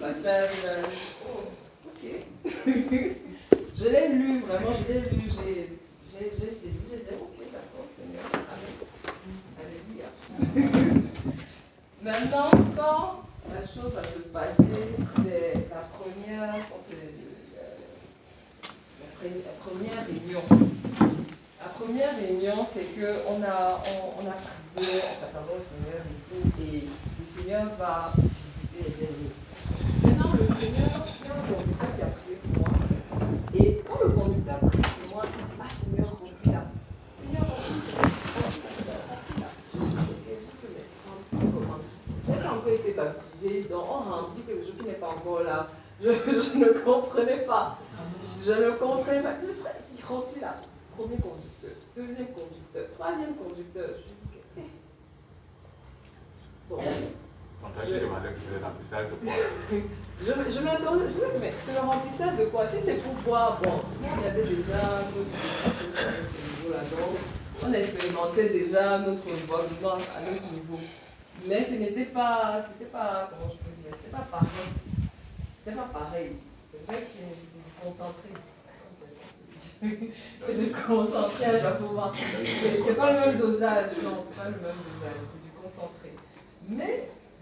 passage. Oh, ok. Je l'ai lu, vraiment, je l'ai lu. J'ai saisi, j'ai dit, ok, d'accord, Seigneur. Amen. Alléluia. Maintenant, quand la chose va se passer, c'est la première, je pense que la première réunion. La première réunion, c'est qu'on a prié, on s'attendait au Seigneur et tout, et le Seigneur va visiter les derniers. Maintenant, le Seigneur, il y a un conducteur qui a prié pour moi, et quand le conducteur prie pour moi, il dit, ah Seigneur, remplis là. Seigneur, remplis là. Je suis choquée, je dis, mais remplis comment? Je n'ai pas encore été baptisée, donc on remplit quelque chose qui n'est pas encore là. Je ne comprenais pas. Je ne comprenais pas. Je dis, remplis là. Premier conducteur, deuxième conducteur, troisième conducteur. Je dis, bon. J'ai demandé que c'est le remplissage de quoi? Je m'attendais, je disais, mais c'est le remplissage de quoi? Si c'est pour boire, bon, il y avait déjà notre niveau là-dedans. On expérimentait déjà notre boisement à notre niveau. Mais ce n'était pas, comment je peux dire, c'était pas pareil. C'était pas pareil. C'est vrai que c'est concentré. C'est du concentré, je vais pouvoir. C'est pas le même dosage, non, c'est pas le même dosage, c'est du concentré. Mais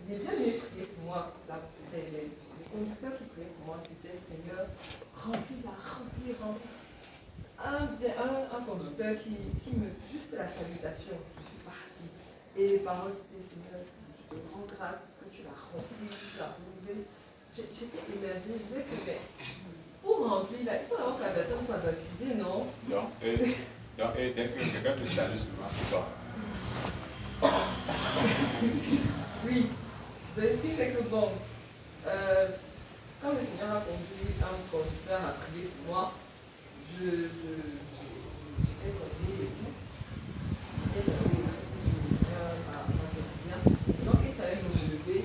j'ai bien aimé prier pour moi, ça, les conducteurs qui priaient pour moi, c'était Seigneur, remplis-la, remplis. Un conducteur qui me, juste la salutation, je suis partie. Et les paroles, c'était Seigneur, je te rends grâce parce que tu l'as rempli, tu l'as renouvelé. J'étais émerveillée, je disais que, mais, pour remplir, là, il faut avoir que la personne soit baptisée, non? Donc, dès que quelqu'un te salue seulement pour toi. Oui, je explique que bon, quand le Seigneur a conduit un conducteur à prier pour moi, j'étais conduit et tout. Le Seigneur m'a fait bien. Donc, il fallait me lever.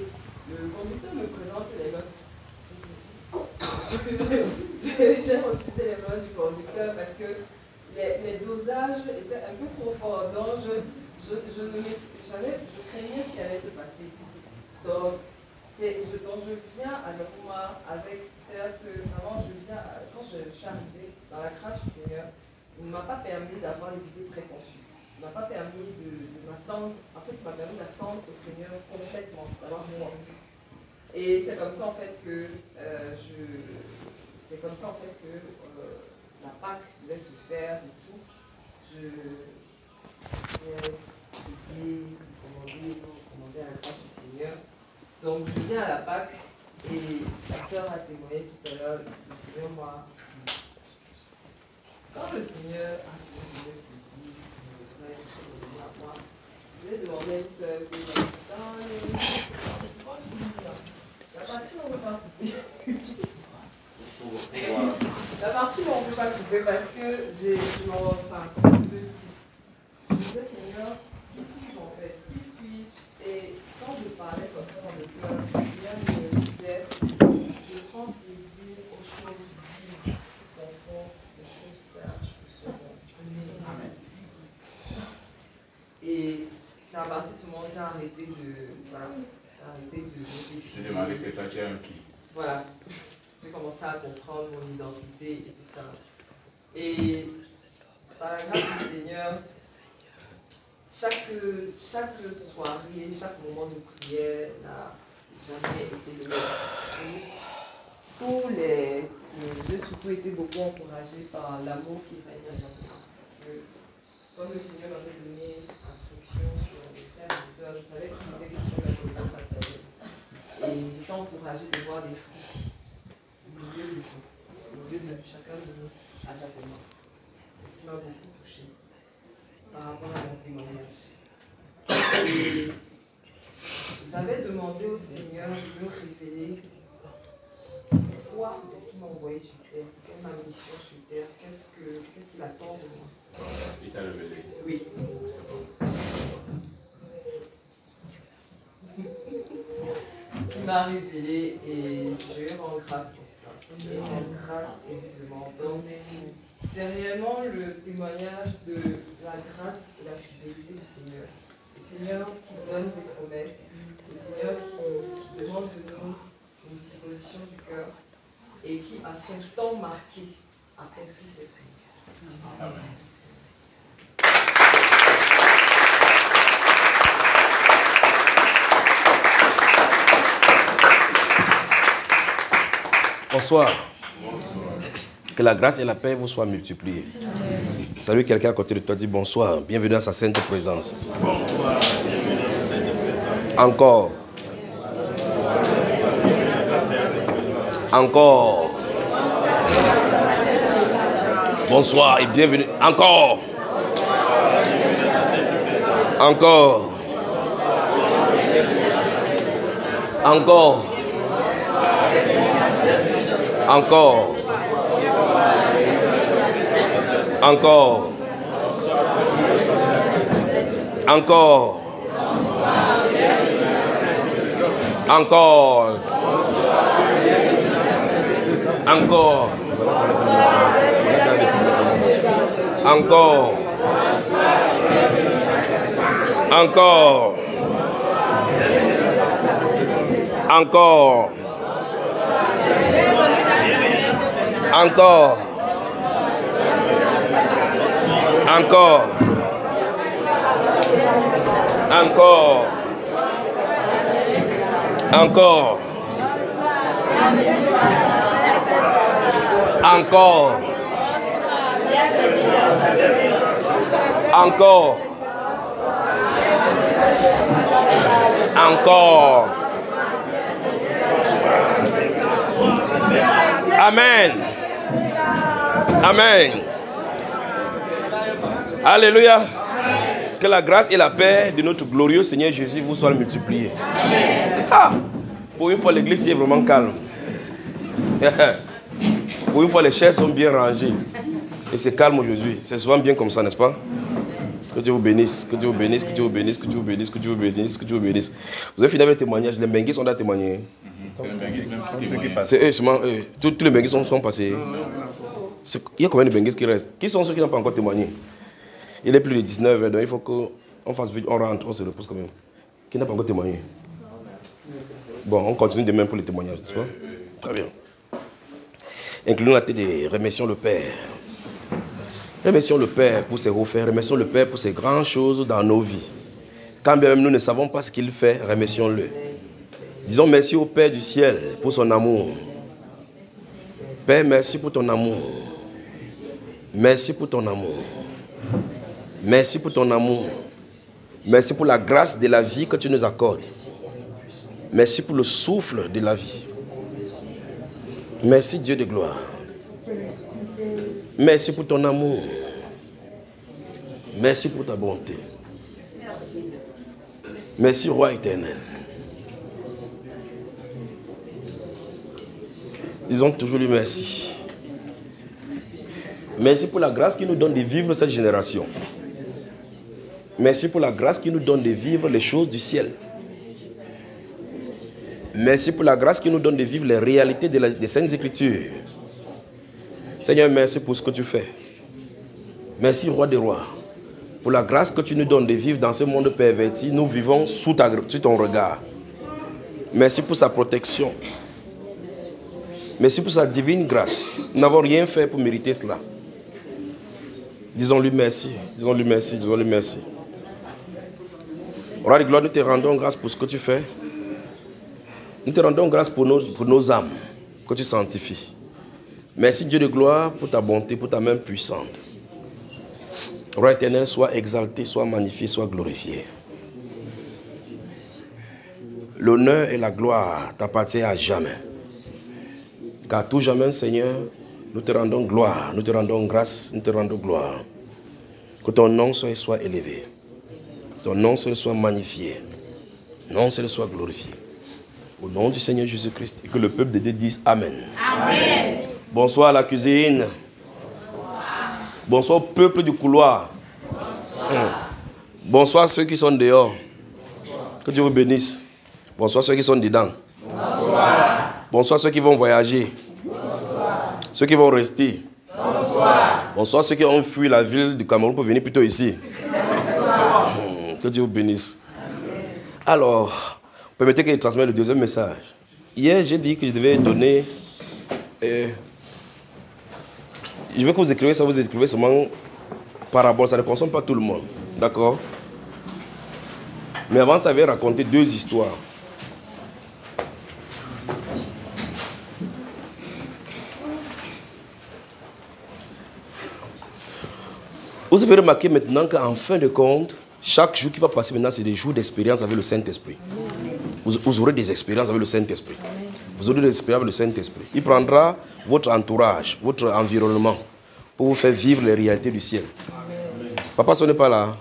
Le conducteur me présente les mains. J'ai refusé les mains du conducteur parce que les dosages étaient un peu trop forts. Donc, je craignais ce qui allait se passer. Donc, je viens à Jakuma avec, c'est-à-dire que vraiment, quand je suis arrivée dans la grâce du Seigneur, il ne m'a pas permis d'avoir des idées préconçues. Il ne m'a pas permis de m'attendre, en fait, il m'a permis d'attendre au Seigneur complètement, d'avoir moi. Et c'est comme ça en fait que la Pâque devait se faire et tout. Je commander à la grâce du Seigneur. Donc je viens à la Pâque et la sœur a témoigné tout à l'heure, le Seigneur m'a saisi. Quand le Seigneur a témoigné saisi, je vais demander à une sœur la partie où on ne peut pas couper. La partie où on ne peut pas couper parce que je m'en enfin, je disais, Seigneur, qui suis-je en fait? Qui suis-je? Et quand je parlais comme ça dans le cœur, le Seigneur me disait, je prends plaisir aux choses vives, qui confondent les choses sages qui seront. Amen. Et c'est à partir de ce moment que j'ai arrêté de réfléchir. J'ai demandé que toi tu es un qui? Voilà. J'ai commencé à comprendre mon identité et tout ça. Et par la grâce du Seigneur, chaque soirée, chaque moment de prière n'a jamais été le même. J'ai surtout été beaucoup encouragée par l'amour qui règne à Japon. Comme le Seigneur m'avait donné instruction sur les frères et les sœurs, je savais qu'il était question de la partager. Et j'étais encouragée de voir des fruits au milieu de chacun de nous à Japon. C'est ce qui m'a beaucoup touchée par rapport à mon témoignage. Et j'avais demandé au Seigneur de me révéler pourquoi est-ce qu'il m'a envoyé sur terre, quelle est ma mission sur terre, qu'est-ce qu'il attend de moi. Il t'a révélé? Oui. Il m'a révélé et je lui rends grâce pour ça. Je lui rends grâce évidemment. Donc, c'est réellement le témoignage de la grâce et la fidélité du Seigneur. Le Seigneur qui donne des promesses, le Seigneur qui demande de nous les dispositions du cœur et qui, à son temps marqué, accomplit ses prières. Amen. Bonsoir. Que la grâce et la paix vous soient multipliées. Salut quelqu'un à côté de toi, dis bonsoir. Bienvenue à sa sainte présence. Encore. Encore. Bonsoir et bienvenue. Encore. Encore. Encore. Encore. Encore. Encore. Encore. Encore. Encore. Encore. Encore. Encore. Encore. Encore. Encore. Encore. Encore. Encore. Amen. Amen. Alléluia. Que la grâce et la paix de notre glorieux Seigneur Jésus vous soient multipliées. Ah, pour une fois, l'église est vraiment calme. Pour une fois, les chaises sont bien rangées. Et c'est calme aujourd'hui. C'est souvent bien comme ça, n'est-ce pas? Que Dieu vous bénisse, que Dieu vous bénisse, que Dieu vous bénisse, que Dieu vous bénisse, que Dieu vous bénisse, que Dieu vous bénisse. Vous avez fini avec le témoignage. Les Benguis sont là témoigner. C'est eux, seulement eux. Tous les Benguis sont passés. Il y a combien de Benguis qui restent? Qui sont ceux qui n'ont pas encore témoigné? Il est plus de 19 heures, donc il faut qu'on fasse vite, on rentre, on se repose quand même. Qui n'a pas encore témoigné? Bon, on continue demain pour les témoignages, n'est-ce pas? Très bien. Incluons la tête et remercions le Père. Remercions le Père pour ses hauts faits, remercions le Père pour ses grandes choses dans nos vies. Quand bien même nous ne savons pas ce qu'il fait, remercions-le. Disons merci au Père du ciel pour son amour. Père, merci pour ton amour. Merci pour ton amour. Merci pour ton amour. Merci pour la grâce de la vie que tu nous accordes. Merci pour le souffle de la vie. Merci Dieu de gloire. Merci pour ton amour. Merci pour ta bonté. Merci Roi éternel. Disons toujours lui merci. Merci pour la grâce qui nous donne de vivre cette génération. Merci pour la grâce qui nous donne de vivre les choses du ciel. Merci pour la grâce qui nous donne de vivre les réalités des Saintes Écritures. Seigneur, merci pour ce que tu fais. Merci, Roi des rois, pour la grâce que tu nous donnes de vivre dans ce monde perverti. Nous vivons sous ton regard. Merci pour sa protection. Merci pour sa divine grâce. Nous n'avons rien fait pour mériter cela. Disons-lui merci, disons-lui merci, disons-lui merci. Roi de gloire, nous te rendons grâce pour ce que tu fais. Nous te rendons grâce pour nos âmes que tu sanctifies. Merci Dieu de gloire pour ta bonté, pour ta main puissante. Roi éternel, sois exalté, sois magnifié, sois glorifié. L'honneur et la gloire t'appartiennent à jamais. Car tout jamais, Seigneur, nous te rendons gloire, nous te rendons grâce, nous te rendons gloire. Que ton nom soit élevé. Ton nom soit magnifié. Ton nom soit glorifié. Au nom du Seigneur Jésus-Christ. Et que le peuple de Dieu dise Amen. Amen. Bonsoir à la cuisine. Bonsoir. Bonsoir au peuple du couloir. Bonsoir. Bonsoir à ceux qui sont dehors. Bonsoir. Que Dieu vous bénisse. Bonsoir à ceux qui sont dedans. Bonsoir. Bonsoir à ceux qui vont voyager. Bonsoir. Ceux qui vont rester. Bonsoir. Bonsoir à ceux qui ont fui la ville du Cameroun pour venir plutôt ici. Bonsoir. Que Dieu vous bénisse. Alors, permettez que je transmette le deuxième message. hier, j'ai dit que je devais donner... je veux que vous écrivez ça, vous écrivez seulement parabole, ça ne concerne pas tout le monde. D'accord? Mais avant, ça avait raconté 2 histoires. Vous avez remarqué maintenant qu'en fin de compte, chaque jour qui va passer maintenant, c'est des jours d'expérience avec le Saint-Esprit. Vous aurez des expériences avec le Saint-Esprit. Vous aurez des expériences avec le Saint-Esprit. Il prendra votre entourage, votre environnement, pour vous faire vivre les réalités du ciel. Papa, ce n'est pas là.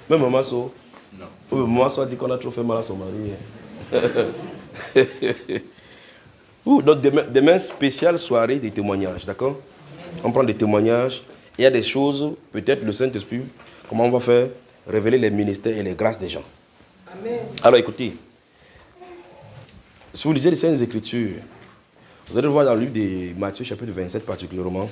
Même maman, so. Non. Maman, so a dit qu'on a trop fait mal à son mari. Donc, demain, spéciale soirée des témoignages, d'accord? On prend des témoignages. Il y a des choses, peut-être le Saint-Esprit, comment on va faire? Révéler les ministères et les grâces des gens. Amen. Alors écoutez, si vous lisez les Saintes Écritures, vous allez voir dans le livre de Matthieu, chapitre 27 particulièrement,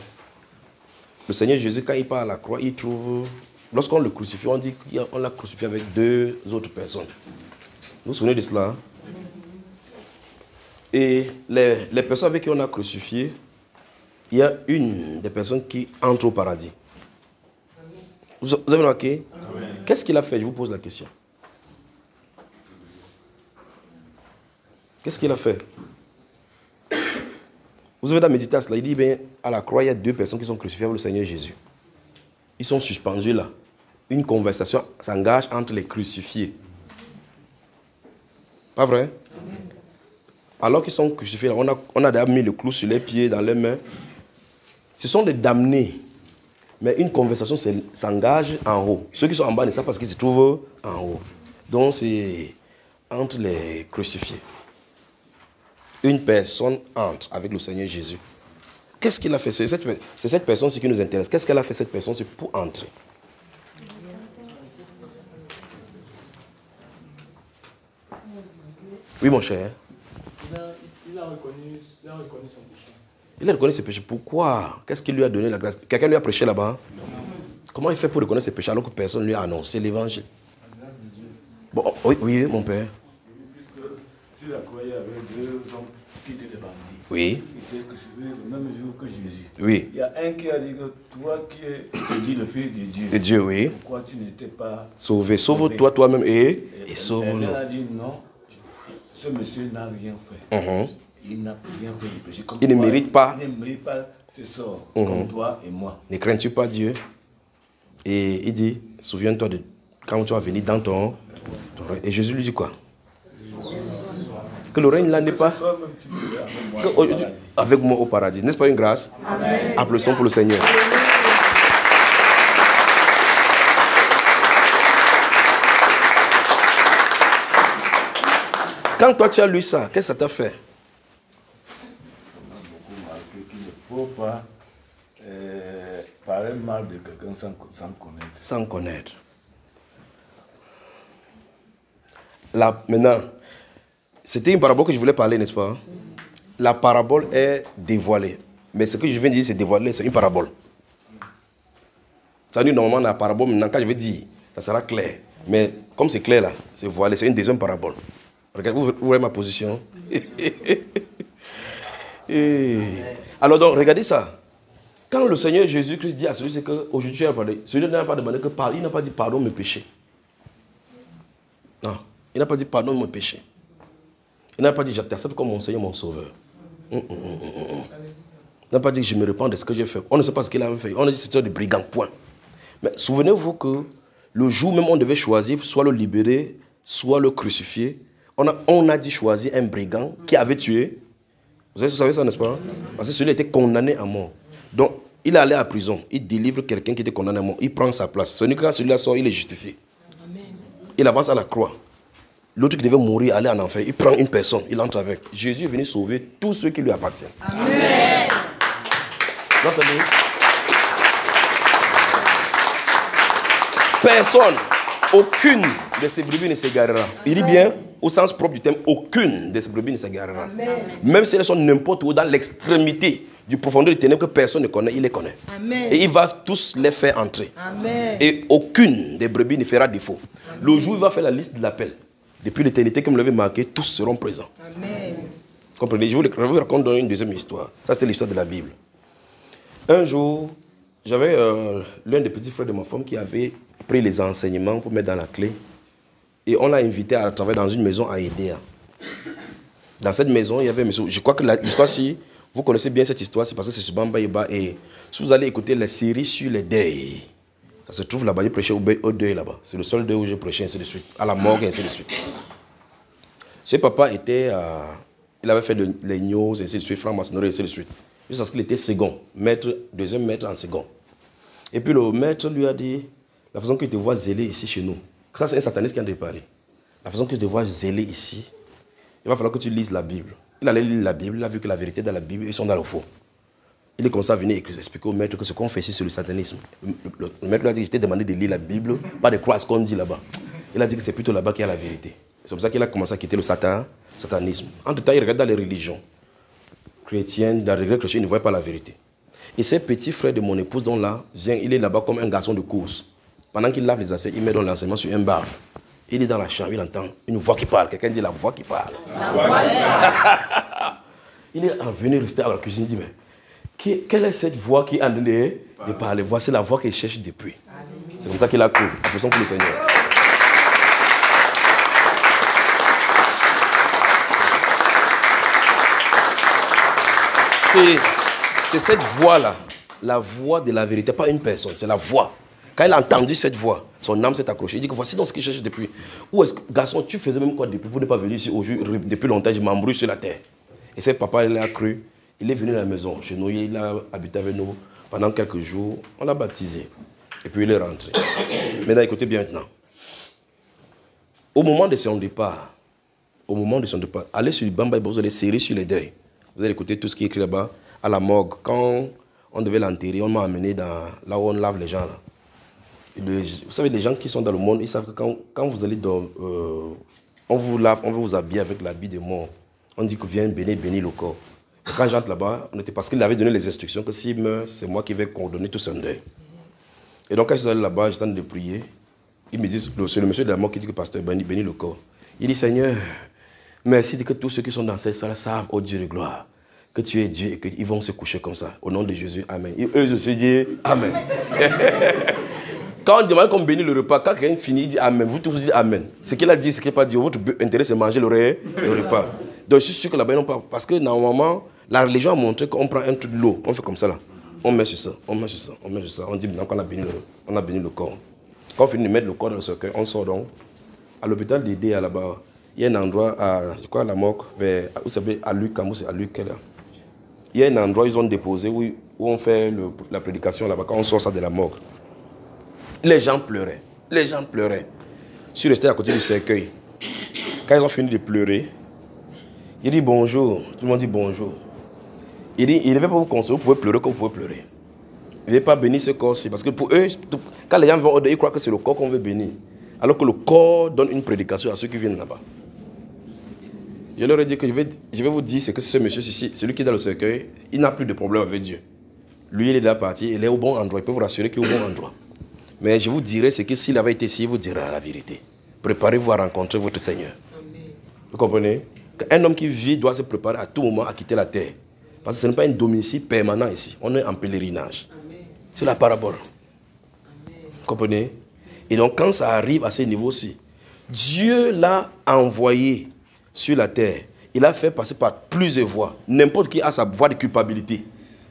le Seigneur Jésus, quand il part à la croix, il trouve, lorsqu'on le crucifie, on dit qu'on l'a crucifié avec 2 autres personnes. Vous vous souvenez de cela? Et les personnes avec qui on a crucifié, il y a une des personnes qui entre au paradis. Vous avez remarqué? Qu'est-ce qu'il a fait? Je vous pose la question. Qu'est-ce qu'il a fait? Vous avez méditer à cela. Il dit, bien, à la croix, il y a 2 personnes qui sont crucifiées avec le Seigneur Jésus. Ils sont suspendus là. Une conversation s'engage entre les crucifiés. Pas vrai? Alors qu'ils sont crucifiés, on a déjà mis le clou sur les pieds, dans les mains. Ce sont des damnés. Mais une conversation s'engage en haut. Ceux qui sont en bas ne savent pas ce qui se trouve en haut. Donc c'est entre les crucifiés. Une personne entre avec le Seigneur Jésus. Qu'est-ce qu'il a fait? C'est cette personne qui nous intéresse. Qu'est-ce qu'elle a fait, cette personne? C'est pour entrer. Oui, mon cher. Il a reconnu son péché. Il a reconnu ses péchés. Pourquoi? Qu'est-ce qui lui a donné la grâce? Quelqu'un lui a prêché là-bas? Comment il fait pour reconnaître ses péchés alors que personne ne lui a annoncé l'évangile? Bon, oui, mon père. Puisque sur la croix, il y avait 2 hommes qui étaient des bandits. Oui. Qui étaient crucifiés le même jour que Jésus. Oui. Il y a un qui a dit que toi qui es dit le Fils de Dieu. De Dieu, oui. Pourquoi tu n'étais pas sauvé? Sauve-toi toi-même et sauve-nous. Elle a dit non, ce monsieur n'a rien fait. Il n'a rien fait du péché. Il ne mérite pas. Il ne mérite pas ce sort, comme toi et moi. Ne crains-tu pas Dieu? Et il dit, souviens-toi de quand tu vas venir dans ton règne. Et Jésus lui dit quoi? Que le règne là n'est pas avec moi au paradis. N'est-ce pas une grâce? Amen. Applaudissons pour le Seigneur. Quand toi tu as lu ça, qu'est-ce que ça t'a fait? Il ne faut pas parler mal de quelqu'un sans connaître. Sans connaître. Là, maintenant, c'était une parabole que je voulais parler, n'est-ce pas? La parabole est dévoilée. Mais ce que je viens de dire, c'est dévoilé, c'est une parabole. Ça veut dire, normalement, la parabole, maintenant, quand je vais dire, ça sera clair. Mais comme c'est clair là, c'est voilé, c'est une deuxième parabole. Regardez, vous voyez ma position? Alors donc, regardez ça. Quand le Seigneur Jésus-Christ dit à celui qu'aujourd'hui tu as parlé, celui-là n'a pas demandé que pardon, il n'a pas dit pardon mes péchés. Non, il n'a pas dit pardon mes péchés. Il n'a pas dit je t'accepte comme mon Seigneur, mon Sauveur. Il n'a pas dit que je me repens de ce que j'ai fait. On ne sait pas ce qu'il a fait. On a dit que c'était des brigands, point. Mais souvenez-vous que le jour même on devait choisir soit le libérer, soit le crucifier. On a dit choisir un brigand qui avait tué. Vous savez ça, n'est-ce pas? Parce que celui-là était condamné à mort. Donc, il est allé à la prison. Il délivre quelqu'un qui était condamné à mort. Il prend sa place. Celui-là sort, il est justifié. Amen. Il avance à la croix. L'autre qui devait mourir, aller en enfer, il prend une personne, il entre avec. Jésus est venu sauver tous ceux qui lui appartiennent. Amen. Vous entendez? Personne, aucune de ces brebis ne s'égarera. Il dit bien, au sens propre du terme, aucune de ces brebis ne s'égarera. Même si elles sont n'importe où, dans l'extrémité du profondeur du ténèbre que personne ne connaît, il les connaît. Amen. Et il va tous les faire entrer. Amen. Et aucune des brebis ne fera défaut. Le jour où il va faire la liste de l'appel, Depuis l'éternité, comme vous l'avez marqué, tous seront présents. Amen. Comprenez? Je vous raconte une deuxième histoire. Ça, c'était l'histoire de la Bible. Un jour, j'avais l'un des petits frères de ma femme qui avait pris les enseignements pour mettre dans la clé. Et on l'a invité à travailler dans une maison à Edea. Dans cette maison, il y avait un monsieur. Je crois que l'histoire, si vous connaissez bien cette histoire, c'est parce que c'est sur Bamba Eba. Et si vous allez écouter la série sur les deuils, ça se trouve là-bas. J'ai prêché au deuil là-bas. C'est le seul deuil où j'ai prêché, ainsi de suite. À la morgue, ainsi de suite. Ce papa était. Il avait fait les news, ainsi de suite, franc-maçonnerie, ainsi de suite. Juste parce qu'il était second, deuxième maître en second. Et puis le maître lui a dit, la façon que tu te vois zéler ici chez nous, ça c'est un sataniste qui en a parlé. La façon que tu te vois zéler ici, il va falloir que tu lises la Bible. Il allait lire la Bible, il a vu que la vérité est dans la Bible, ils sont dans le faux. Il est comme ça à venir expliquer au maître que ce qu'on fait ici c'est le satanisme. Le maître lui a dit, je t'ai demandé de lire la Bible, pas de croire ce qu'on dit là-bas. Il a dit que c'est plutôt là-bas qu'il y a la vérité. C'est comme ça qu'il a commencé à quitter le satanisme. Entre temps, il regarde dans les religions chrétiennes, dans les religions chrétiennes, il ne voit pas la vérité. Et ces petits frères de mon épouse, dont là, vient, il est là-bas comme un garçon de course. Pendant qu'il lave les assiettes, il met dans l'enseignement sur un bar. Il est dans la chambre, il entend une voix qui parle. Quelqu'un dit la voix qui parle. Il est venu rester à la cuisine, il dit, mais quelle est cette voix qui est en train de parler? Voici la voix qu'il cherche depuis. C'est comme ça qu'il a couru. Applaudissons pour le Seigneur. C'est cette voix-là, la voix de la vérité, pas une personne, c'est la voix. Quand il a entendu cette voix, son âme s'est accrochée. Il dit que voici donc ce qu'il cherche depuis. Où est-ce que, garçon, tu faisais même quoi depuis pour ne pas venir ici aujourd'hui? Depuis longtemps, je m'embrouille sur la terre. Et ce papa, il a cru. Il est venu à la maison chez nous, il a habité avec nous pendant quelques jours. On l'a baptisé. Et puis il est rentré. Maintenant, écoutez bien maintenant. Au moment de son départ, allez sur le Bamba, vous allez serrer sur les deuils. Vous allez écouter tout ce qui est écrit là-bas, à la morgue. Quand on devait l'enterrer, on m'a amené là où on lave les gens. Là. Vous savez, les gens qui sont dans le monde, ils savent que quand vous allez on vous lave, on veut vous habiller avec l'habit de mort. On dit que viens bénir le corps. Et quand j'entre là-bas, parce qu'il avait donné les instructions que s'il meurt, c'est moi qui vais coordonner tout son deuil. Et donc quand je suis allé là-bas, j'étais en train de prier. Ils me disent, c'est le monsieur de la mort qui dit que pasteur bénit le corps. Il dit, Seigneur, merci que tous ceux qui sont dans cette salle savent, oh Dieu de gloire, que tu es Dieu et qu'ils vont se coucher comme ça. Au nom de Jésus, Amen. Et eux aussi disent Amen. Quand on demande qu'on bénit le repas, quand quelqu'un finit, il dit Amen. Vous tous vous dites Amen. Ce qu'il a dit, ce qu'il n'a pas dit, votre intérêt c'est manger le repas. Donc je suis sûr que là-bas, ils n'ont pas. Parce que normalement, la religion a montré qu'on prend un truc de l'eau, on fait comme ça là. On met sur ça, on met sur ça, on met sur ça. On dit maintenant qu'on a béni le corps. Quand on finit de mettre le corps dans le cercueil, on sort donc. À l'hôpital d'Idéa là-bas, il y a un endroit je crois à la morgue, vous savez, à Luc, c'est à Luc, là. Il y a un endroit où ils ont déposé, où on fait la prédication là-bas, quand on sort ça de la morgue. Les gens pleuraient. Je suis resté à côté du cercueil. Quand ils ont fini de pleurer, il dit bonjour. Tout le monde dit bonjour. Il dit, il ne veut pas vous consoler, vous pouvez pleurer comme vous pouvez pleurer. Il ne veut pas bénir ce corps-ci. Parce que pour eux, quand les gens vont au deuil, ils croient que c'est le corps qu'on veut bénir. Alors que le corps donne une prédication à ceux qui viennent là-bas. Je leur ai dit que je vais vous dire, c'est que ce monsieur-ci, celui qui est dans le cercueil, il n'a plus de problème avec Dieu. Lui, il est là parti, il est au bon endroit. Il peut vous rassurer qu'il est au bon endroit. Mais je vous dirais, c'est que s'il avait été ici, il vous dirait la vérité. Préparez-vous à rencontrer votre Seigneur. Amen. Vous comprenez? Un homme qui vit doit se préparer à tout moment à quitter la terre. Parce que ce n'est pas un domicile permanent ici. On est en pèlerinage. C'est la parabole. Amen. Vous comprenez? Et donc, quand ça arrive à ce niveau-ci, Dieu l'a envoyé sur la terre. Il a fait passer par plusieurs voies. N'importe qui a sa voie de culpabilité.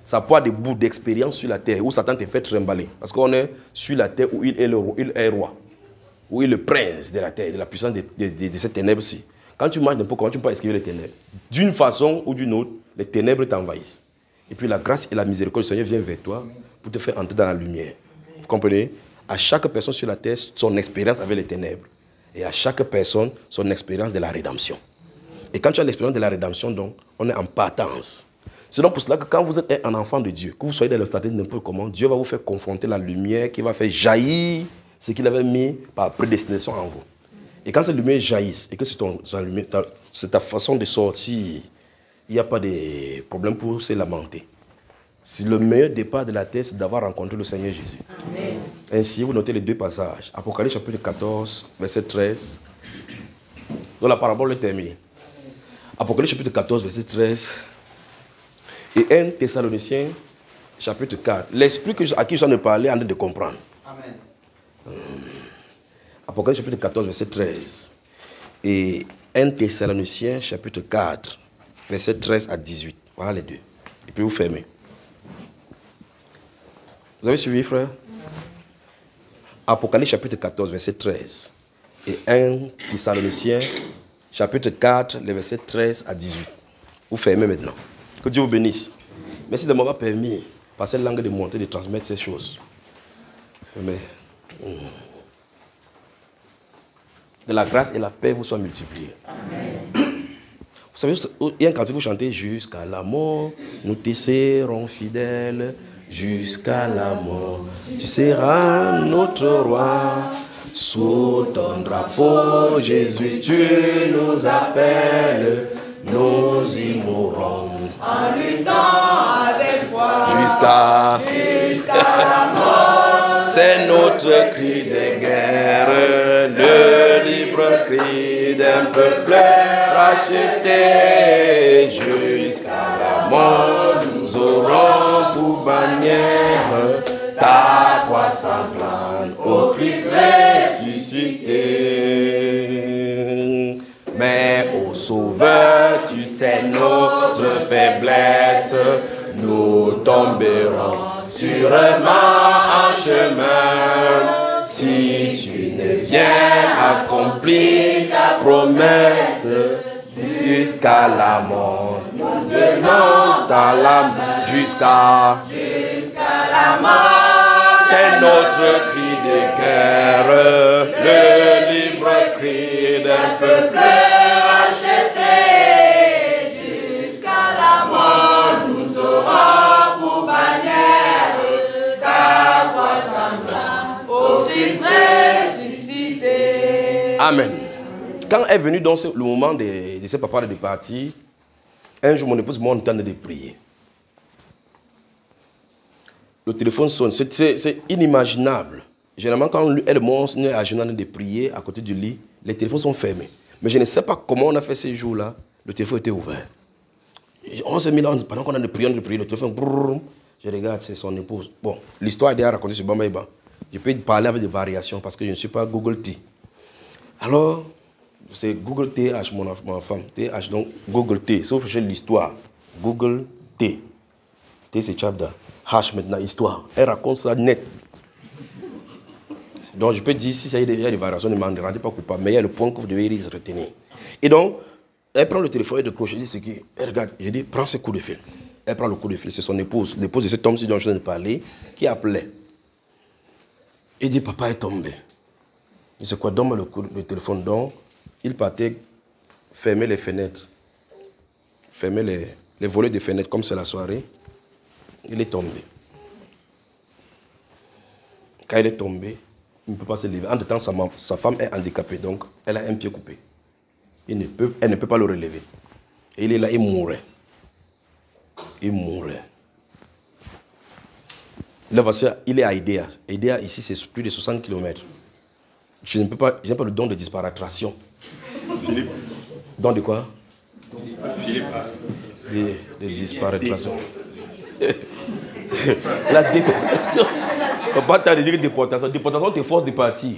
Sa voie de bout d'expérience sur la terre, où Satan te fait trembler. Parce qu'on est sur la terre où il est roi. Où il est le prince de la terre, de la puissance de cette ténèbre-ci. Quand tu marches n'importe comment, tu ne peux pas esquiver les ténèbres. D'une façon ou d'une autre, les ténèbres t'envahissent. Et puis la grâce et la miséricorde du Seigneur viennent vers toi pour te faire entrer dans la lumière. Vous comprenez? À chaque personne sur la terre, son expérience avec les ténèbres. Et à chaque personne, son expérience de la rédemption. Et quand tu as l'expérience de la rédemption, donc, on est en partance. C'est donc pour cela que quand vous êtes un enfant de Dieu, que vous soyez dans le stade n'importe comment, Dieu va vous faire confronter la lumière qui va faire jaillir ce qu'il avait mis par prédestination en vous. Et quand cette lumière jaillisse et que c'est ta façon de sortir, il n'y a pas de problème pour se lamenter. Si le meilleur départ de la terre, c'est d'avoir rencontré le Seigneur Jésus. Amen. Ainsi, vous notez les deux passages. Apocalypse chapitre 14, verset 13. Donc la parabole est terminée. Apocalypse chapitre 14, verset 13. Et 1 Thessaloniciens chapitre 4. L'esprit à qui je suis en train de parler est en train de comprendre. Amen. Apocalypse chapitre 14, verset 13. Et 1 Thessaloniciens chapitre 4, verset 13 à 18. Voilà les deux. Et puis vous fermez. Vous avez suivi, frère? Apocalypse chapitre 14, verset 13. Et 1 Thessaloniciens chapitre 4, les versets 13 à 18. Vous fermez maintenant. Que Dieu vous bénisse. Merci de m'avoir permis, par cette langue, de monter, de transmettre ces choses. Amen. Que la grâce et la paix vous soient multipliées. Amen. Vous savez, il y a un cantique que vous chantez: jusqu'à la mort, nous te serons fidèles. Jusqu'à la mort, tu seras notre roi. Sous ton drapeau, Jésus, tu nous appelles. Nous y mourrons En luttant avec foi. jusqu'à La mort. C'est notre cri de guerre, le libre cri d'un peuple racheté. Jusqu'à la mort, nous aurons pour bannière ta croix sanglante, ô Christ ressuscité. Mais ô Sauveur, tu sais notre faiblesse, nous tomberons sûrement en chemin. Si tu ne viens accomplir ta promesse, jusqu'à la mort, nous venons dans la main. Jusqu'à la mort, c'est notre cri de guerre, le libre cri d'un peuple racheté. Jusqu'à la mort, nous aurons pour bannière ta croix sanglante, ô Christ ressuscité. Amen. Quand est venu donc le moment de ce papa de partir, un jour mon épouse m'a entendu de prier. Le téléphone sonne, c'est inimaginable. Généralement, quand elle monte à genoux de prier à côté du lit, les téléphones sont fermés. Mais je ne sais pas comment on a fait ces jours-là, le téléphone était ouvert. On s'est mis là, pendant qu'on a prié, le téléphone, brrr, je regarde, c'est son épouse. Bon, l'histoire est déjà racontée sur Bambaïba. Je peux parler avec des variations parce que je ne suis pas Google T. Alors, c'est Google TH, mon femme. TH, donc Google T. Sauf que j'ai l'histoire. Google T. T, c'est Chabda. H, maintenant, histoire. Elle raconte ça net. Donc, je peux dire, si il y a des variations, ne m'en rendez pas coupable. Mais il y a le point que vous devez retenir. Et donc, elle prend le téléphone et décroche. Elle dit, c'est qui? Elle regarde. Je dis, prends ce coup de fil. Elle prend le coup de fil. C'est son épouse. L'épouse de cet homme dont je viens de parler, qui appelait. Il dit, papa est tombé. Il dit, c'est quoi? Donne-moi le téléphone. Donc, il partait fermer les fenêtres. Fermer les volets des fenêtres, comme c'est la soirée. Il est tombé. Quand il est tombé, il ne peut pas se lever. Entre-temps, sa femme est handicapée, donc elle a un pied coupé. Elle ne peut pas le relever. Et il est là, il mourrait. Il mourrait. Là, voici, il est à Idéa. Idéa, ici, c'est plus de 60 km. Je n'ai pas le don de disparatration. Philippe. Don de quoi? Philippe. De disparatration. La déportation. On ne peut pas dire déportation. Déportation, tu forces de partir.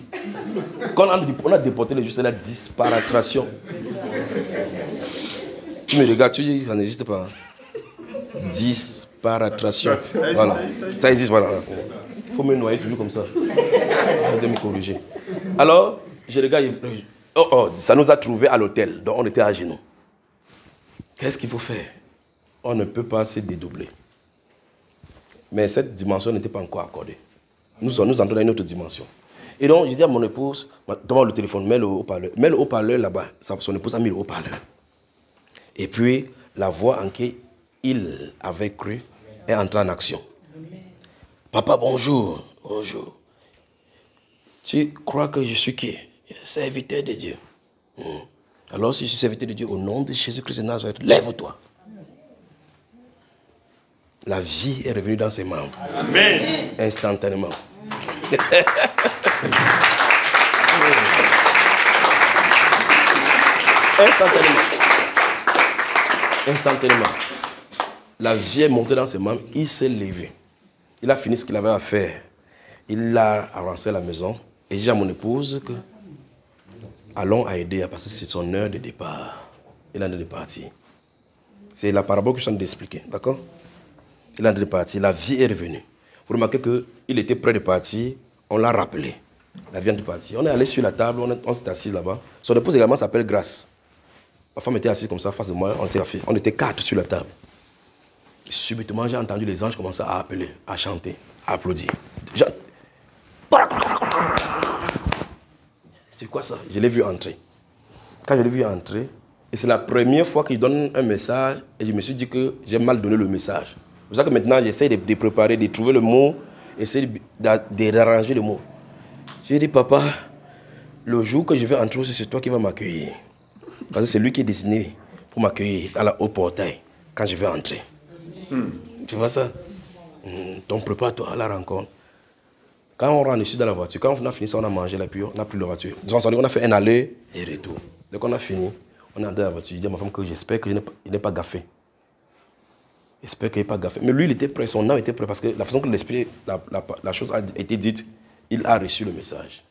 Quand on a déporté les juifs, c'est la disparatration. Tu me regardes, tu dis que ça n'existe pas. Disparatration. Voilà. Ça existe, voilà. Il faut me noyer toujours comme ça. Je vais me corriger. Alors, je regarde. Ça nous a trouvés à l'hôtel. Donc, on était à genoux. Qu'est-ce qu'il faut faire? On ne peut pas se dédoubler. Mais cette dimension n'était pas encore accordée. Nous entrons dans une autre dimension. Et donc, je dis à mon épouse, donne-moi le téléphone, mets le haut-parleur. Mets le haut-parleur là-bas. Son épouse a mis le haut-parleur. Et puis, la voix en qui il avait cru est entrée en action. Papa, bonjour. Bonjour. Tu crois que je suis qui? Serviteur de Dieu. Alors, si je suis serviteur de Dieu, au nom de Jésus-Christ de Nazareth, lève-toi. La vie est revenue dans ses membres. Amen. Instantanément. Instantanément. La vie est montée dans ses membres, il s'est levé. Il a fini ce qu'il avait à faire. Il a avancé à la maison. Et j'ai dit à mon épouse que allons à aider parce que c'est son heure de départ. Il est en train de partir. C'est la parabole que je suis en train d'expliquer, d'accord? Il est en train de partir, la vie est revenue. Vous remarquez qu'il était prêt de partir, on l'a rappelé. La vie est de partir. On est allé sur la table, on s'est assis là-bas. Son épouse également s'appelle Grâce. Ma femme était assise comme ça face de moi, on était 4 sur la table. Et subitement, j'ai entendu les anges commencer à appeler, à chanter, à applaudir. C'est quoi ça? Je l'ai vu entrer. Quand je l'ai vu entrer, et c'est la première fois qu'il donne un message, et je me suis dit que j'ai mal donné le message. C'est pour ça que maintenant, j'essaie de préparer, de trouver le mot, essayer d'arranger le mot. J'ai dit, papa, le jour que je vais entrer, c'est toi qui vas m'accueillir. Parce que c'est lui qui est destiné pour m'accueillir au portail quand je vais entrer. Tu vois ça? Donc prépare-toi à la rencontre. Quand on rentre ici dans la voiture, quand on a fini ça, on a mangé là, puis on n'a plus la voiture. On a fait un aller et retour. Donc on a fini, on est entré dans la voiture. Je dis à ma femme que j'espère qu'il n'est pas gaffé. J'espère qu'il n'est pas gaffé. Mais lui, il était prêt, son âme était prêt parce que la façon que l'esprit, la chose a été dite, il a reçu le message.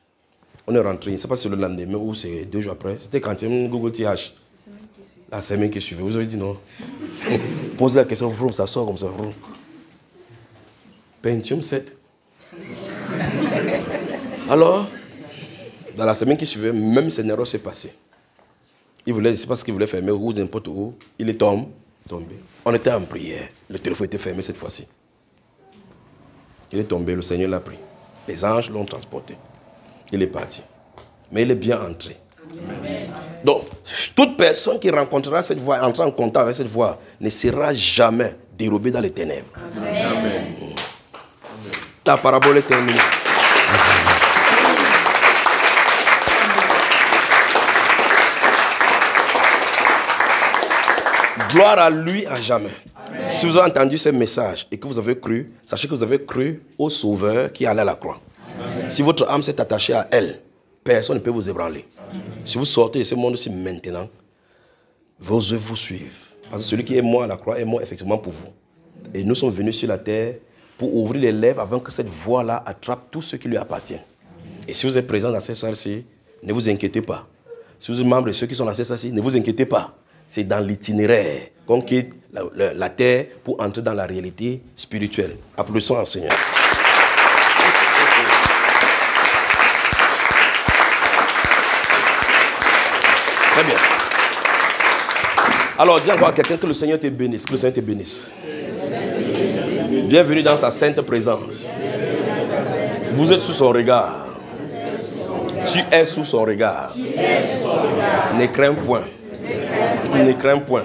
On est rentré, je ne sais pas si c'est le lendemain ou c'est 2 jours après. C'était quand il y a Google TH. La semaine qui suivait. Vous avez dit non. Posez la question, vroom, ça sort comme ça. Vroom. Pentium 7. Alors, dans la semaine qui suivait, même scénario s'est passé. Il voulait, je ne sais pas ce qu'il voulait faire, mais où, n'importe où, il est tombé. On était en prière. Le téléphone était fermé cette fois-ci. Il est tombé, le Seigneur l'a pris. Les anges l'ont transporté. Il est parti. Mais il est bien entré. Amen. Donc, toute personne qui rencontrera cette voix, entrera en contact avec cette voix, ne sera jamais dérobée dans les ténèbres. Amen. Amen. La parabole est terminée. Gloire à lui à jamais. Amen. Si vous avez entendu ce message et que vous avez cru, sachez que vous avez cru au Sauveur qui allait à la croix. Amen. Si votre âme s'est attachée à elle, personne ne peut vous ébranler. Amen. Si vous sortez de ce monde-ci maintenant, vos œuvres vous suivent. Parce que celui qui est mort à la croix est mort effectivement pour vous. Et nous sommes venus sur la terre pour ouvrir les lèvres avant que cette voix-là attrape tout ce qui lui appartient. Et si vous êtes présent dans cette salle-ci, ne vous inquiétez pas. Si vous êtes membre de ceux qui sont dans cette salle-ci, ne vous inquiétez pas. C'est dans l'itinéraire qu'on quitte la terre pour entrer dans la réalité spirituelle. Applaudissons au Seigneur. Très bien. Alors, dis encore à quelqu'un que le Seigneur te bénisse. Que le Seigneur te bénisse. Bienvenue dans sa sainte présence. Vous êtes sous son regard. Tu es sous son regard. Ne crains point. Ne crains point.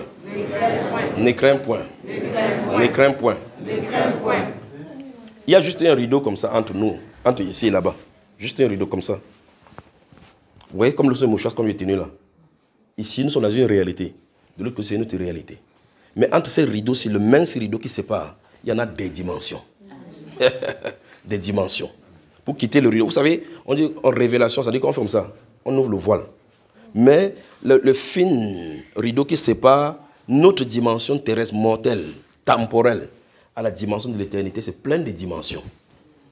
Ne crains point. Ne crains point. Il y a juste un rideau comme ça entre nous, entre ici et là-bas. Juste un rideau comme ça. Vous voyez comme le seul mouchoir qu'on lui est tenu là. Ici, nous sommes dans une réalité. De l'autre côté, c'est une autre réalité. Mais entre ces rideaux, c'est le mince rideau qui sépare. Il y en a des dimensions. Des dimensions. Pour quitter le rideau. Vous savez, on dit en révélation, ça dit qu'on fait comme ça. On ouvre le voile. Mais le fin rideau qui sépare notre dimension terrestre mortelle, temporelle, à la dimension de l'éternité, c'est plein de dimensions.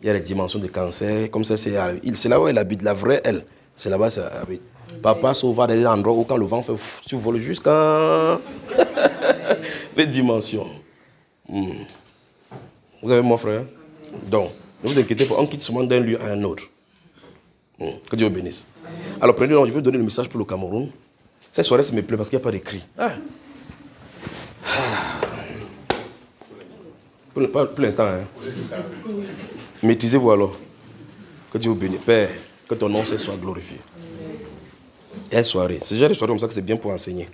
Il y a les dimensions de cancer, comme ça, c'est là où elle habite, la vraie elle. C'est là-bas qu'elle habite. Papa sauva des endroits où quand le vent fait, tu voles jusqu'à les dimensions. Vous avez mon frère? Donc, ne vous inquiétez pas, on quitte seulement d'un lieu à un autre. Que Dieu vous bénisse. Alors, prenez, je vais donner le message pour le Cameroun. Cette soirée, ça me plaît parce qu'il n'y a pas de cris. Pour l'instant, hein. Maîtrisez-vous alors. Que Dieu vous bénisse. Père, que ton nom soit glorifié. Et soirée. C'est déjà des soirées comme ça que c'est bien pour enseigner.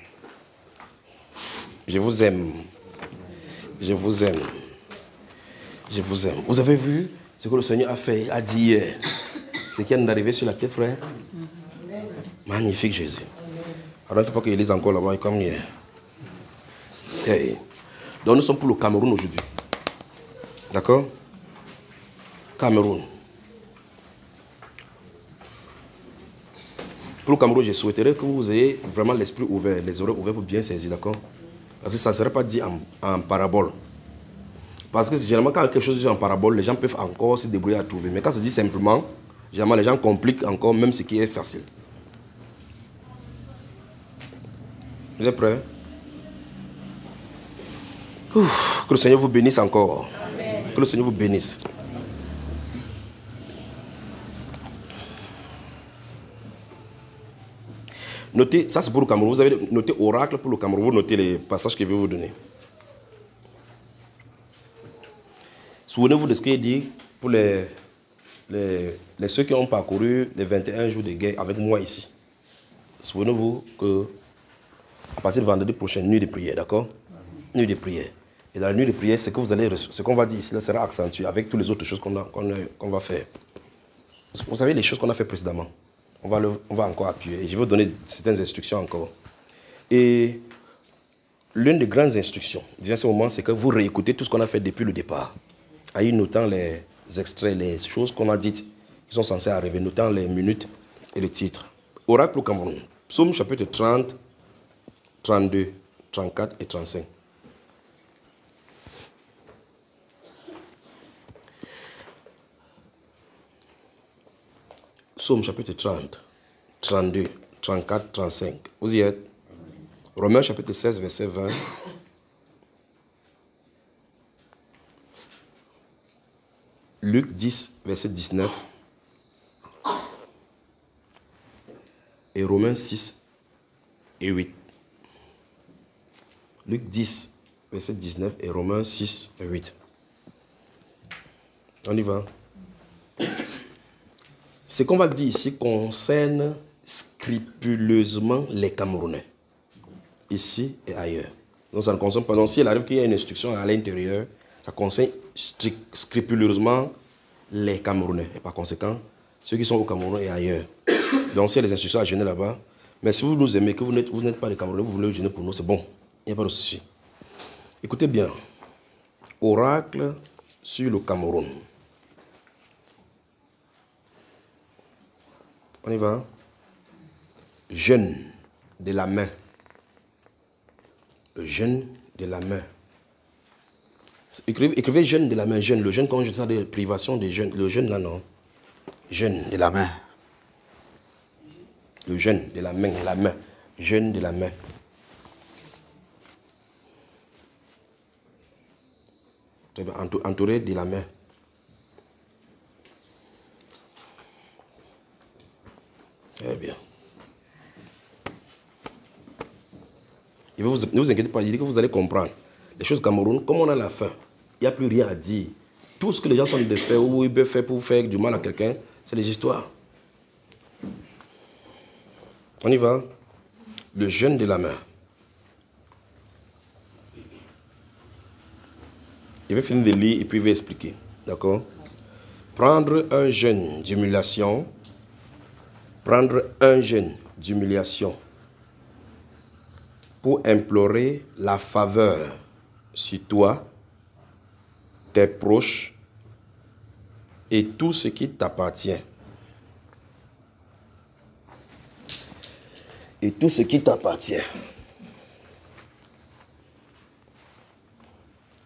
Je vous aime. Je vous aime. Je vous aime. Vous avez vu ce que le Seigneur a fait, a dit hier. Ce qui est arrivé sur la terre, frère. Magnifique Jésus. Alors il ne faut pas qu'il lise encore là-bas comme hier. Hey. Donc nous sommes pour le Cameroun aujourd'hui. D'accord? Cameroun. Pour le Cameroun, je souhaiterais que vous ayez vraiment l'esprit ouvert, les oreilles ouvertes pour bien saisir, d'accord? Parce que ça ne serait pas dit en parabole. Parce que généralement, quand quelque chose est en parabole, les gens peuvent encore se débrouiller à trouver. Mais quand c'est dit simplement, généralement, les gens compliquent encore même ce qui est facile. Vous êtes prêts? Ouf, que le Seigneur vous bénisse encore. Amen. Que le Seigneur vous bénisse. Notez, ça c'est pour le Cameroun. Vous avez noté oracle pour le Cameroun. Vous notez les passages que je vais vous donner. Souvenez-vous de ce qu'il dit pour ceux qui ont parcouru les 21 jours de guerre avec moi ici. Souvenez-vous que à partir de vendredi prochain, nuit de prière, d'accord? Nuit de prière. Et dans la nuit de prière, ce qu'on va dire ici là, sera accentué avec toutes les autres choses qu'on va faire. Vous savez les choses qu'on a fait précédemment. On va encore appuyer. Et je vais vous donner certaines instructions encore. Et l'une des grandes instructions, dans ce moment, c'est que vous réécoutez tout ce qu'on a fait depuis le départ. En notant les extraits, les choses qu'on a dites, qui sont censées arriver, notant les minutes et le titre. Oracle au Cameroun. Psaume chapitre 30, 32, 34 et 35. Psaume chapitre 30, 32, 34, 35. Vous y êtes? Romains chapitre 16, verset 20. Luc 10, verset 19. Et Romains 6 et 8. Luc 10, verset 19 et Romains 6 et 8. On y va. Ce qu'on va dire ici concerne scrupuleusement les Camerounais, ici et ailleurs. Donc ça ne concerne pas. Donc s'il arrive qu'il y a une instruction à l'intérieur, ça concerne scrupuleusement les Camerounais. Et par conséquent, ceux qui sont au Cameroun et ailleurs. Donc s'il y a des instructions à gêner là-bas, mais si vous nous aimez, que vous n'êtes pas des Camerounais, vous voulez gêner pour nous, c'est bon. Il n'y a pas de souci. Écoutez bien. Oracle sur le Cameroun. On y va. Jeûne de la main. Le jeûne de la main. Écrivez jeûne de la main. Jeûne. Le jeûne, quand je dis des privations de jeûne. Le jeûne là, non. Jeûne de la main. Le jeûne de la main. La main. Jeûne de la main. Entouré de la main. Très bien. Ne vous inquiétez pas, il dit que vous allez comprendre. Les choses au Cameroun, comme on a la faim, il n'y a plus rien à dire. Tout ce que les gens sont en train de faire ou ils peuvent faire pour faire du mal à quelqu'un, c'est des histoires. On y va. Le jeûne de la main. Je vais finir de lire et puis je vais expliquer. D'accord? Prendre un jeûne d'humiliation. Prendre un jeûne d'humiliation pour implorer la faveur sur toi, tes proches et tout ce qui t'appartient. Et tout ce qui t'appartient.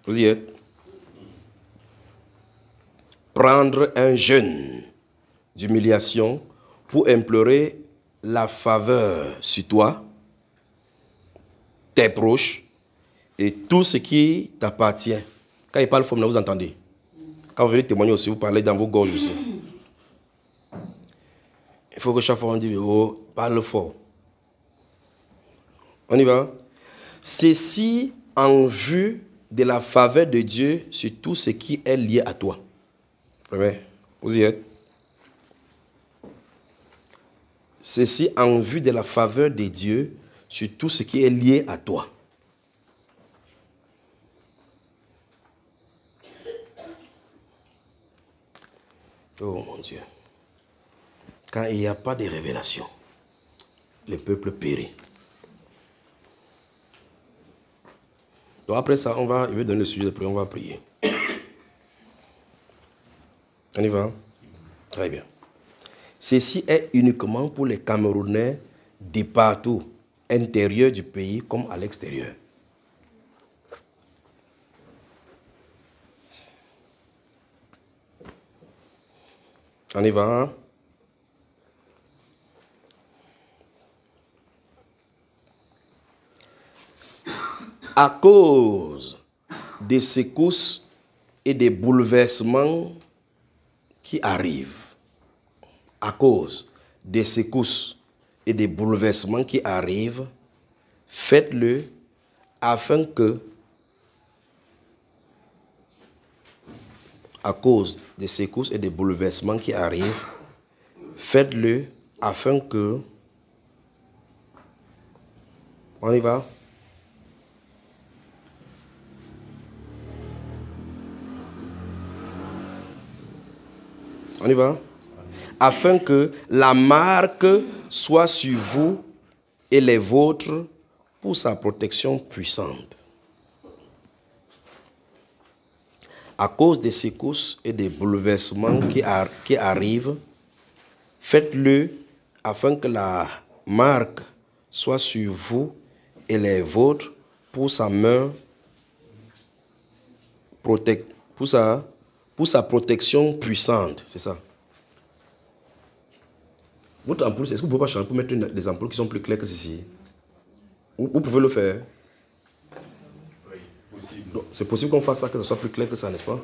Vous y êtes? Prendre un jeûne d'humiliation pour implorer la faveur sur toi, tes proches et tout ce qui t'appartient. Quand il parle fort, vous entendez. Quand vous venez témoigner aussi, vous parlez dans vos gorges aussi. Il faut que chaque fois on dise, oh, parle fort. On y va. Ceci en vue de la faveur de Dieu sur tout ce qui est lié à toi. Premier, vous y êtes? Ceci en vue de la faveur de Dieu sur tout ce qui est lié à toi. Oh mon Dieu. Quand il n'y a pas de révélation, le peuple périt. Donc après ça, je vais donner le sujet de prière, on va prier. On y va? Très bien. Ceci est uniquement pour les Camerounais de partout, intérieur du pays comme à l'extérieur. On y va, hein? À cause des secousses et des bouleversements qui arrivent, à cause des secousses et des bouleversements qui arrivent, faites-le afin que, à cause des secousses et des bouleversements qui arrivent, faites-le afin que, on y va? On y va? Afin que la marque soit sur vous et les vôtres pour sa protection puissante. À cause des secousses et des bouleversements qui arrivent, faites-le afin que la marque soit sur vous et les vôtres pour sa main, pour sa protection puissante. C'est ça. Votre ampoule, est-ce que vous pouvez pas changer pour mettre des ampoules qui sont plus claires que ceci? Vous pouvez le faire. C'est possible qu'on fasse ça, que ce soit plus clair que ça, n'est-ce pas?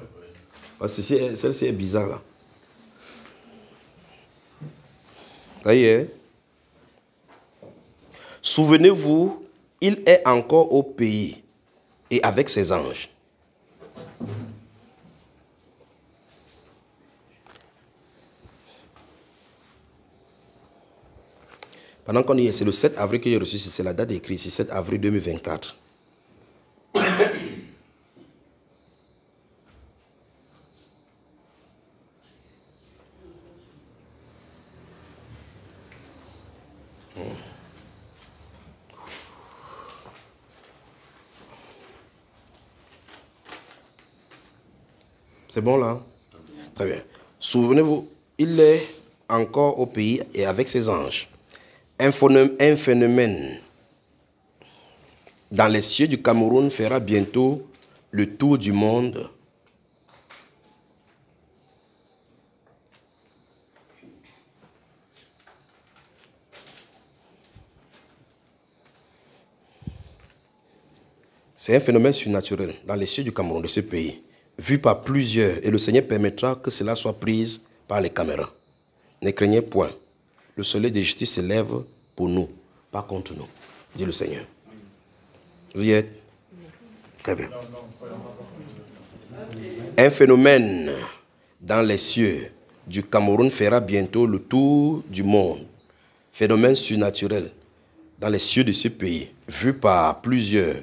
Parce que celle-ci est bizarre, là. Ça y est. Souvenez-vous, il est encore au pays et avec ses anges. Pendant qu'on y est, c'est le 7 avril que j'ai reçu, c'est la date écrite, c'est 7 avril 2024. C'est bon là? Très bien. Souvenez-vous, il est encore au pays et avec ses anges. Un phénomène dans les cieux du Cameroun fera bientôt le tour du monde. C'est un phénomène surnaturel dans les cieux du Cameroun, de ce pays, vu par plusieurs, et le Seigneur permettra que cela soit pris par les caméras. Ne craignez point. Le soleil de justice se lève pour nous, pas contre nous, dit le Seigneur. Vous y êtes? Très bien. Un phénomène dans les cieux du Cameroun fera bientôt le tour du monde. Phénomène surnaturel dans les cieux de ce pays, vu par plusieurs.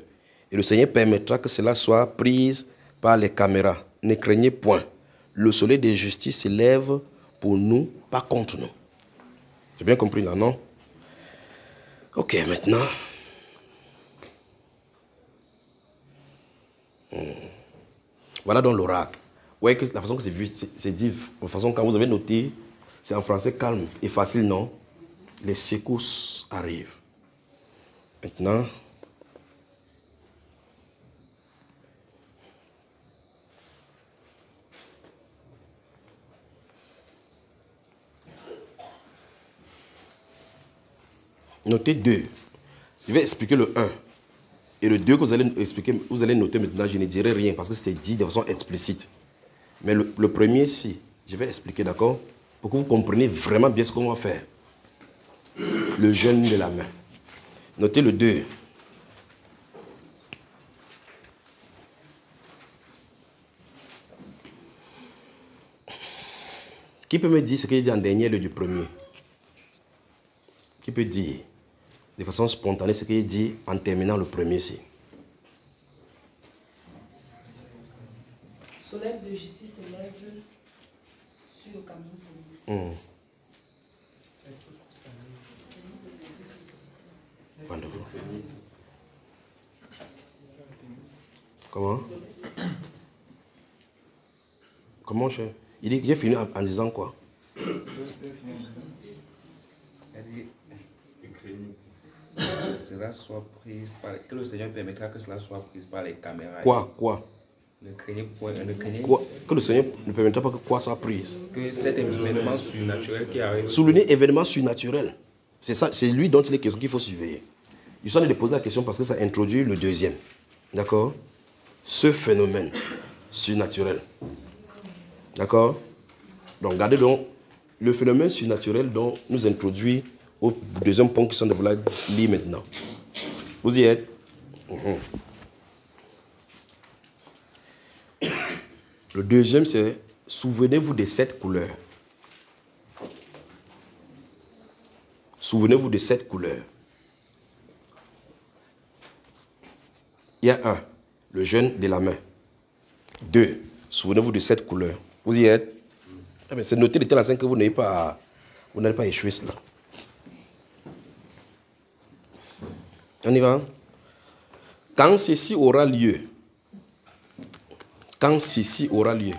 Et le Seigneur permettra que cela soit pris par les caméras. Ne craignez point. Le soleil de justice se lève pour nous, pas contre nous. C'est bien compris là, non? Ok, maintenant. Voilà donc l'oracle. Vous voyez que la façon que c'est vu, c'est dit, de façon quand vous avez noté, c'est en français calme et facile, non? Les secousses arrivent. Maintenant. Notez 2. Je vais expliquer le 1. Et le 2 que vous allez expliquer, vous allez noter maintenant, je ne dirai rien parce que c'est dit de façon explicite. Mais le premier, si, je vais expliquer, d'accord? Pour que vous compreniez vraiment bien ce qu'on va faire. Le jeûne de la main. Notez le 2. Qui peut me dire ce qu'il dit en dernier, le du premier? Qui peut dire de façon spontanée ce qu'il dit en terminant le premier ici? Soleil de justice se lève sur le Cameroun. Comment? Comment, cher? Il dit que j'ai fini en disant quoi? cela soit prise par... Que le Seigneur permettra que cela soit prise par les caméras. Quoi? Ne craignez point, ne craignez Quoi? Que le Seigneur ne permettra pas que quoi soit prise. que cet événement surnaturel qui arrive... Souligner événement surnaturel. C'est ça, c'est lui dont il est question qu'il faut surveiller. Je suis en train de poser la question parce que ça introduit le deuxième. D'accord? Ce phénomène surnaturel. D'accord? Donc, regardez donc, le phénomène surnaturel dont nous introduit au deuxième point qui sont de vouloir lire maintenant. Vous y êtes? Le deuxième, c'est souvenez-vous des 7 couleurs. Souvenez-vous de 7 couleurs. Il y a 1, le jeûne de la main. 2, souvenez-vous de 7 couleurs. Vous y êtes? Eh bien, c'est noté de telle façon que vous n'allez pas échouer cela. On y va? Quand ceci aura lieu, quand ceci aura lieu,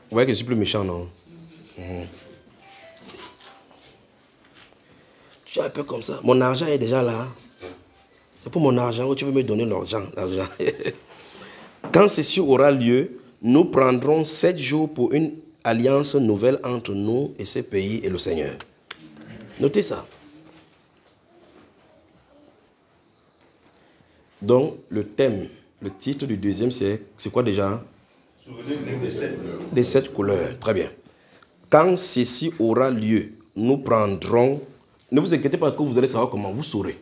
vous voyez que je suis plus méchant, non? Je suis un peu comme ça. Mon argent est déjà là. C'est pour mon argent où tu veux me donner l'argent. Quand ceci aura lieu, nous prendrons 7 jours pour une alliance nouvelle entre nous et ce pays et le Seigneur. Notez ça. Donc, le thème, le titre du deuxième, c'est quoi déjà? Souvenez-vous des 7 couleurs. Très bien. Quand ceci aura lieu, nous prendrons... Ne vous inquiétez pas que vous allez savoir comment. Vous saurez.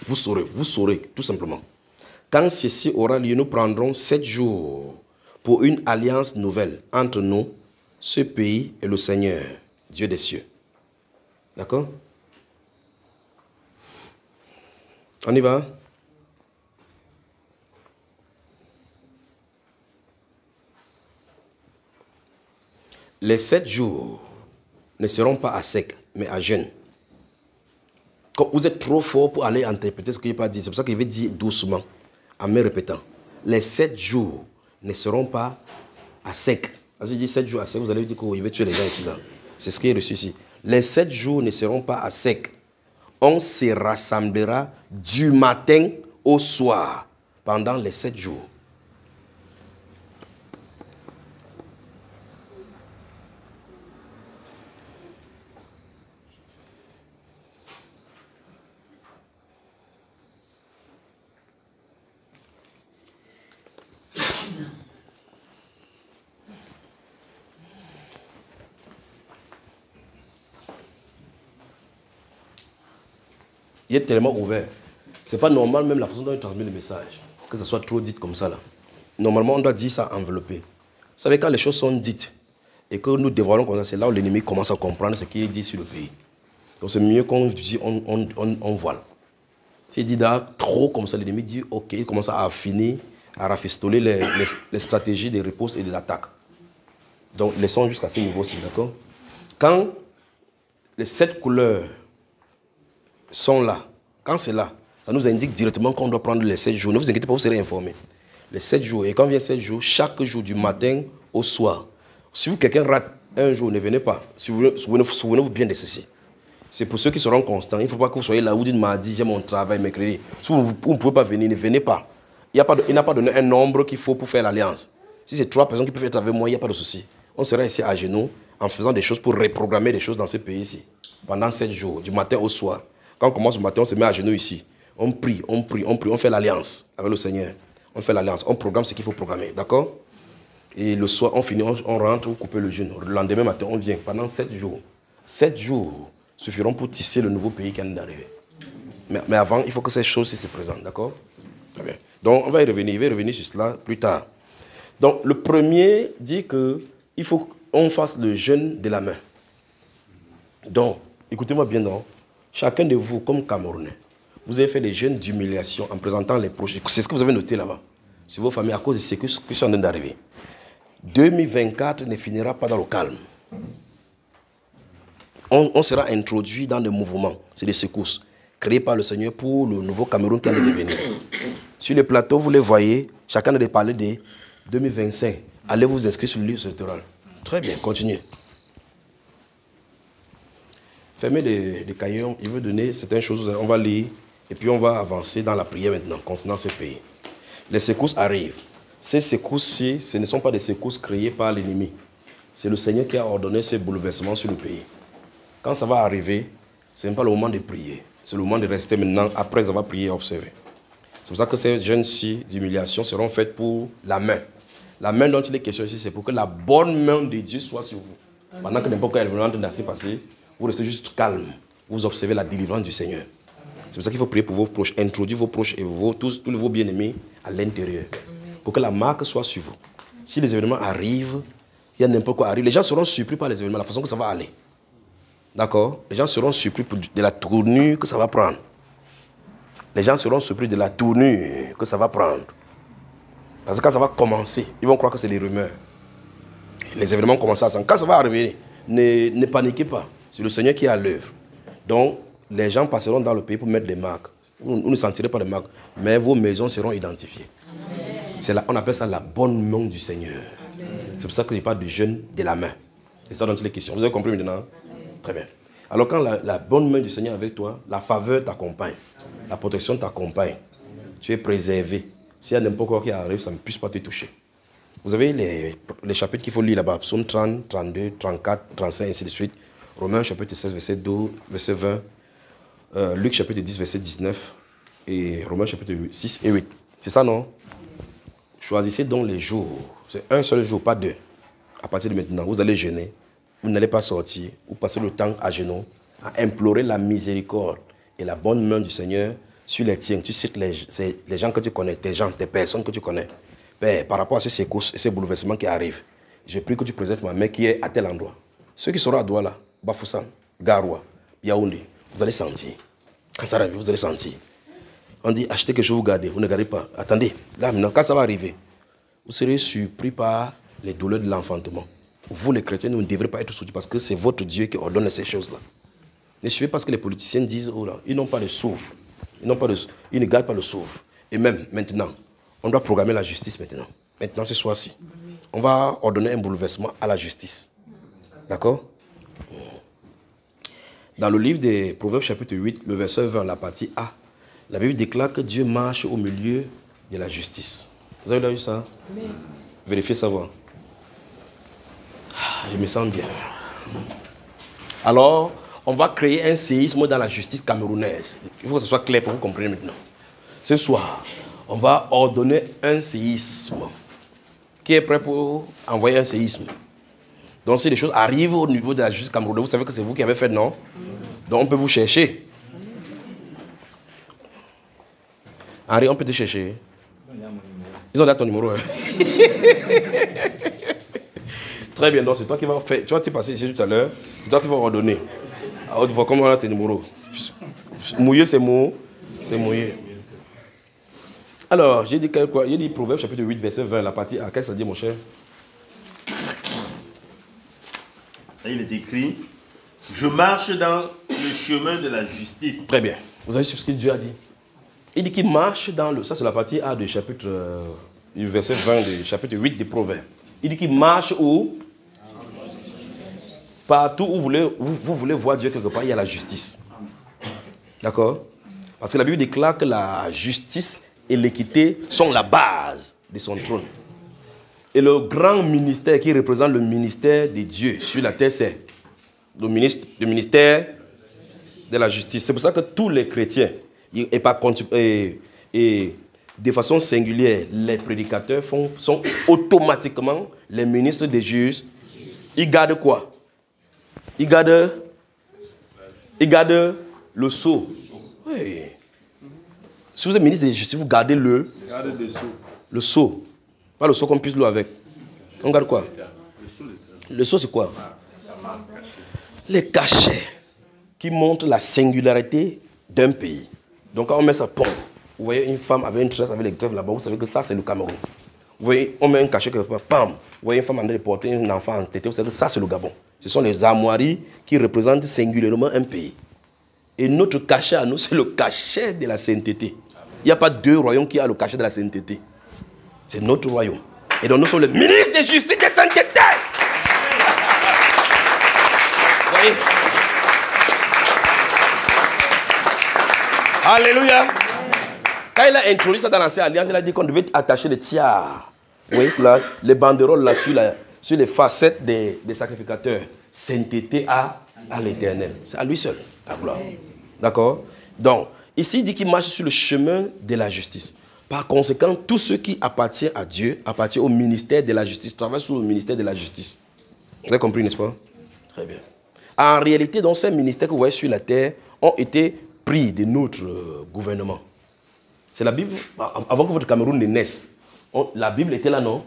Vous saurez, tout simplement. Quand ceci aura lieu, nous prendrons 7 jours pour une alliance nouvelle entre nous, ce pays et le Seigneur, Dieu des cieux. D'accord? On y va? Les 7 jours ne seront pas à sec, mais à jeûne. Quand vous êtes trop fort pour aller interpréter ce qu'il n'est pas dit, c'est pour ça qu'il veut dire doucement, en me répétant. Les 7 jours ne seront pas à sec. Quand il dit 7 jours à sec, vous allez dire qu'il veut tuer les gens ici. C'est ce qui est reçu ici. Les 7 jours ne seront pas à sec. On se rassemblera du matin au soir pendant les 7 jours. Il est tellement ouvert. Ce n'est pas normal même la façon dont il transmet le message. Que ce soit trop dit comme ça là. Normalement, on doit dire ça enveloppé. Vous savez, quand les choses sont dites et que nous dévoilons comme ça, c'est là où l'ennemi commence à comprendre ce qu'il est dit sur le pays. Donc c'est mieux qu'on dit on voile. S'il dit trop comme ça, l'ennemi dit ok, il commence à affiner, à rafistoler les stratégies de riposte et de l'attaque. Donc laissons jusqu'à ce niveau-ci, d'accord? Quand les 7 couleurs sont là, quand c'est là, ça nous indique directement qu'on doit prendre les 7 jours. Ne vous inquiétez pas, vous serez informés. Les 7 jours. Et quand vient 7 jours, chaque jour du matin au soir. Si vous, quelqu'un rate un jour, ne venez pas. Souvenez-vous bien de ceci. C'est pour ceux qui seront constants. Il ne faut pas que vous soyez là où vous dites mardi, j'ai mon travail, mercredi. Si vous ne pouvez pas venir, ne venez pas. Il n'a pas donné un nombre qu'il faut pour faire l'alliance. Si c'est 3 personnes qui peuvent être avec moi, il n'y a pas de souci. On sera ici à genoux en faisant des choses pour reprogrammer des choses dans ce pays-ci. Pendant 7 jours, du matin au soir. Quand on commence le matin, on se met à genoux ici. On prie, on fait l'alliance avec le Seigneur. On fait l'alliance, on programme ce qu'il faut programmer, d'accord? Et le soir, on finit, on rentre, on coupe le jeûne. Le lendemain matin, on vient pendant 7 jours. 7 jours suffiront pour tisser le nouveau pays qui vient d'arriver. Mais avant, il faut que ces choses se présentent, d'accord? Très bien. Donc, on va y revenir, je vais revenir sur cela plus tard. Donc, le premier dit qu'il faut qu'on fasse le jeûne de la main. Donc, écoutez-moi bien, non? Chacun de vous, comme Camerounais, vous avez fait des jeûnes d'humiliation en présentant les projets. C'est ce que vous avez noté là-bas, sur vos familles, à cause de ce qui sont en train d'arriver. 2024 ne finira pas dans le calme. On sera introduit dans des mouvements, c'est des secousses, créés par le Seigneur pour le nouveau Cameroun qui va devenir. Sur les plateaux, vous les voyez, chacun a parlé de 2025. Allez vous inscrire sur le livre électoral. Très bien, continuez. Fermez les cahiers, il veut donner certaines choses, on va lire, et puis on va avancer dans la prière maintenant, concernant ce pays. Les secousses arrivent. Ces secousses-ci, ce ne sont pas des secousses créées par l'ennemi. C'est le Seigneur qui a ordonné ce bouleversement sur le pays. Quand ça va arriver, ce n'est pas le moment de prier. C'est le moment de rester maintenant, après avoir prié et observé. C'est pour ça que ces jeunes-ci d'humiliation seront faites pour la main. La main dont il est question ici, c'est pour que la bonne main de Dieu soit sur vous. Pendant que n'importe quel événement de passer, vous restez juste calme. Vous observez la délivrance du Seigneur. C'est pour ça qu'il faut prier pour vos proches, introduire vos proches et tous vos bien-aimés à l'intérieur. Pour que la marque soit sur vous. Si les événements arrivent, il y a n'importe quoi arrive, les gens seront surpris par les événements, la façon que ça va aller. D'accord? Les gens seront surpris de la tournure que ça va prendre. Les gens seront surpris de la tournure que ça va prendre. Parce que quand ça va commencer, ils vont croire que c'est des rumeurs. Les événements commencent à s'en. Quand ça va arriver, ne paniquez pas. C'est le Seigneur qui est à l'œuvre. Donc, les gens passeront dans le pays pour mettre des marques. Vous ne sentirez pas de marques, mais vos maisons seront identifiées. On appelle ça la bonne main du Seigneur. C'est pour ça que je parle de jeûne de la main. C'est ça dont il est question. Vous avez compris maintenant? Très bien. Alors quand la bonne main du Seigneur est avec toi, la faveur t'accompagne. La protection t'accompagne. Tu es préservé. S'il y a n'importe quoi qui arrive, ça ne puisse pas te toucher. Vous avez les chapitres qu'il faut lire là-bas. Psaume 30, 32, 34, 35, ainsi de suite. Romains chapitre 16, verset 12, verset 20. Luc chapitre 10, verset 19. Et Romains chapitre 6 et 8. C'est ça, non? Choisissez donc les jours. C'est un seul jour, pas deux. À partir de maintenant, vous allez jeûner. Vous n'allez pas sortir. Vous passez le temps à genoux, à implorer la miséricorde et la bonne main du Seigneur sur les tiens. Tu cites les gens que tu connais, tes gens, tes personnes que tu connais. Père, par rapport à ces secousses et ces bouleversements qui arrivent, je prie que tu préserves ma mère qui est à tel endroit. Ceux qui seront à Douala, Bafoussam, Garoua, Yaoundé, vous allez sentir. Quand ça arrive, vous allez sentir. On dit, achetez quelque chose, vous gardez. Vous ne gardez pas. Attendez, là maintenant, quand ça va arriver, vous serez surpris par les douleurs de l'enfantement. Vous, les chrétiens, ne devrez pas être soucis parce que c'est votre Dieu qui ordonne ces choses-là. Ne suivez pas ce que les politiciens disent, oh là, ils n'ont pas de souffle. Ils ne gardent pas le souffle. Et même maintenant, on doit programmer la justice maintenant. Maintenant, ce soir-ci. On va ordonner un bouleversement à la justice. D'accord? Dans le livre des Proverbes chapitre 8, le verset 20, la partie A, la Bible déclare que Dieu marche au milieu de la justice. Vous avez lu ça? Amen. Vérifiez ça. Je me sens bien. Alors, on va créer un séisme dans la justice camerounaise. Il faut que ce soit clair pour que vous compreniez maintenant. Ce soir, on va ordonner un séisme. Qui est prêt pour envoyer un séisme? Donc si les choses arrivent au niveau de la justice camerounaise, vous savez que c'est vous qui avez fait, non? Donc on peut vous chercher. Henri, on peut te chercher. Ils ont donné ton numéro. Très bien, donc c'est toi qui vas faire. Tu vas te passer ici tout à l'heure. C'est toi qui vas ordonner. À haute voix, comment on a tes numéros? Mouillé, c'est mou. C'est mouillé. Alors, j'ai dit quoi? J'ai dit Proverbe chapitre 8, verset 20, la partie A. Qu'est-ce que ça dit, mon cher? Il est écrit, je marche dans le chemin de la justice. Très bien. Vous avez su ce que Dieu a dit? Il dit qu'il marche dans le... Ça, c'est la partie A du chapitre... du verset 20 du chapitre 8 des Proverbes. Il dit qu'il marche où? Partout où vous voulez voir Dieu quelque part, il y a la justice. D'accord? Parce que la Bible déclare que la justice et l'équité sont la base de son trône. Et le grand ministère qui représente le ministère de Dieu sur la terre, c'est le ministère de la justice. C'est pour ça que tous les chrétiens, et de façon singulière, les prédicateurs sont automatiquement les ministres des juges. Ils gardent quoi? Ils gardent le sceau. Oui. Si vous êtes ministre de la justice, vous gardez le sceau. Pas le sceau qu'on puisse l'eau avec. On garde quoi? Le sceau, c'est quoi? Les cachets qui montrent la singularité d'un pays. Donc quand on met ça, pom, vous voyez une femme avec une tresse avec les trèfles là-bas, vous savez que ça c'est le Cameroun. Vous voyez, on met un cachet quelque part, pam, vous voyez une femme en train de porter un enfant en tête, vous savez que ça c'est le Gabon. Ce sont les armoiries qui représentent singulièrement un pays. Et notre cachet à nous, c'est le cachet de la sainteté. Il n'y a pas deux royaumes qui ont le cachet de la sainteté. C'est notre royaume. Et donc nous sommes le ministre de justice et de sainteté. Vous voyez? Alléluia. Quand il a introduit ça dans l'Ancienne Alliance, il a dit qu'on devait attacher les tiares. Vous voyez cela? Les banderoles là sur les facettes des sacrificateurs. Sainteté à l'Éternel. C'est à lui seul, la gloire. D'accord? Donc, ici, il dit qu'il marche sur le chemin de la justice. Par conséquent, tous ceux qui appartiennent à Dieu appartiennent au ministère de la justice, travaillent sous le ministère de la justice. Vous avez compris, n'est-ce pas? Très bien. En réalité, dans ces ministères que vous voyez sur la terre ont été pris de notre gouvernement. C'est la Bible. Avant que votre Cameroun ne naisse, la Bible était là, non?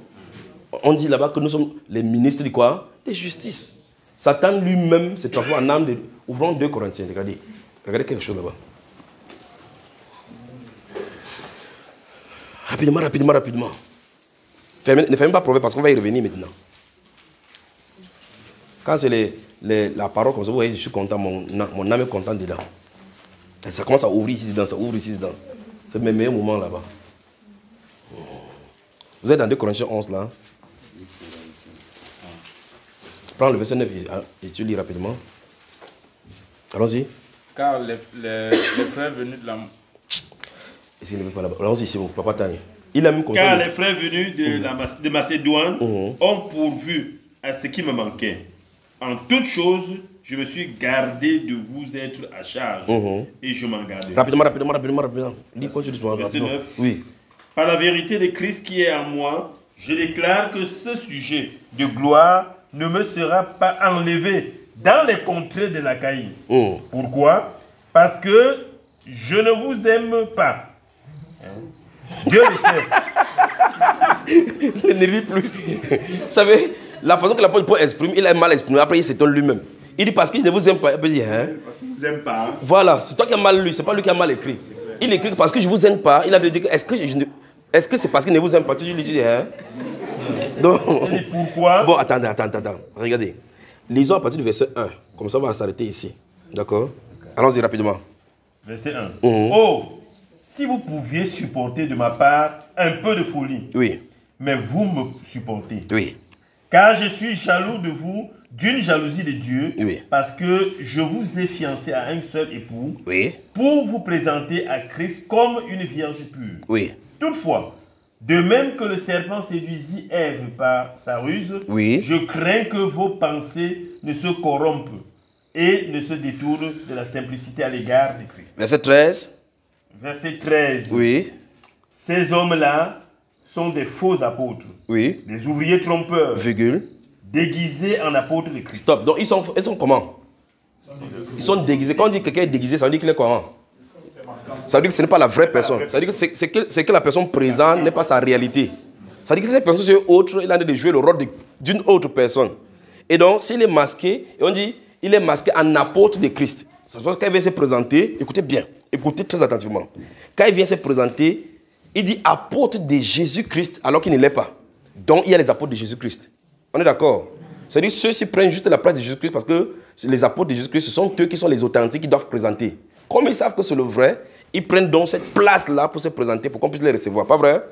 On dit là-bas que nous sommes les ministres de quoi? De justice. Satan lui-même se transforme en âme de... Ouvrons 2 Corinthiens, regardez. Regardez quelque chose là-bas. Rapidement, rapidement, rapidement. Ne fermez pas Proverbe parce qu'on va y revenir maintenant. Quand c'est la parole comme ça, vous voyez, je suis content, mon âme est contente dedans. Et ça commence à ouvrir ici dedans, ça ouvre ici dedans. C'est mes meilleurs moments là-bas. Vous êtes dans 2 Corinthiens 11 là. Prends le verset 9 et tu lis rapidement. Allons-y. Car les frères venus de la... Est-ce qu'il ne veut pas là-bas? Allons-y, c'est bon, papa Tani. Il a même comme Car ça, les frères venus de Macédoine ont pourvu à ce qui me manquait. En toutes choses, je me suis gardé de vous être à charge et je m'en garde. Rapidement. Lis quoi tu dis, Verset 9. Oui. Par la vérité de Christ qui est en moi, je déclare que ce sujet de gloire ne me sera pas enlevé dans les contrées de l'Achaïe. Pourquoi? Parce que je ne vous aime pas. Dieu le sait. Il ne rit plus. Vous savez, la façon que l'apôtre Paul exprime, il a mal exprimé. Après, il s'étonne lui-même. Il dit parce qu'il ne vous aime pas. Il dit, hein? Parce qu'il ne vous aime pas. Voilà, c'est toi qui as mal lu, c'est pas lui qui a mal écrit. Il écrit parce que je ne vous aime pas. Il a dit, est-ce que c'est parce qu'il ne vous aime pas? Tu lui dis, hein? Donc, et pourquoi? Bon, attends. Regardez. Lisons à partir du verset 1. Comme ça, on va s'arrêter ici. D'accord? Allons-y rapidement. Verset 1. Oh, si vous pouviez supporter de ma part un peu de folie. Oui. Mais vous me supportez. Oui. Car je suis jaloux de vous d'une jalousie de Dieu. Oui. Parce que je vous ai fiancé à un seul époux. Oui. Pour vous présenter à Christ comme une vierge pure. Oui. Toutefois, de même que le serpent séduisit Ève par sa ruse, oui. Je crains que vos pensées ne se corrompent et ne se détournent de la simplicité à l'égard de Christ. Verset 13. Verset 13. Oui. Ces hommes-là sont des faux apôtres. Oui. Des ouvriers trompeurs. Virgule. Déguisés en apôtres de Christ. Stop. Donc ils sont comment? Ils sont déguisés. Quand on dit que quelqu'un est déguisé, ça veut dire qu'il est comment? Ça veut dire que ce n'est pas la vraie personne. Ça veut dire que c'est que la personne présente n'est pas sa réalité. Ça veut dire que cette personne c'est autre, il a de jouer le rôle d'une autre personne. Et donc, s'il est masqué, et on dit, il est masqué en apôtre de Christ. Ça veut dire qu'il vient se présenter, écoutez bien, écoutez très attentivement. Quand il vient se présenter, il dit apôtre de Jésus-Christ alors qu'il ne l'est pas. Donc, il y a les apôtres de Jésus-Christ. On est d'accord? C'est-à-dire ceux-ci prennent juste la place de Jésus-Christ parce que les apôtres de Jésus-Christ, ce sont eux qui sont les authentiques qui doivent présenter. Comme ils savent que c'est le vrai, ils prennent donc cette place-là pour se présenter, pour qu'on puisse les recevoir. Pas vrai?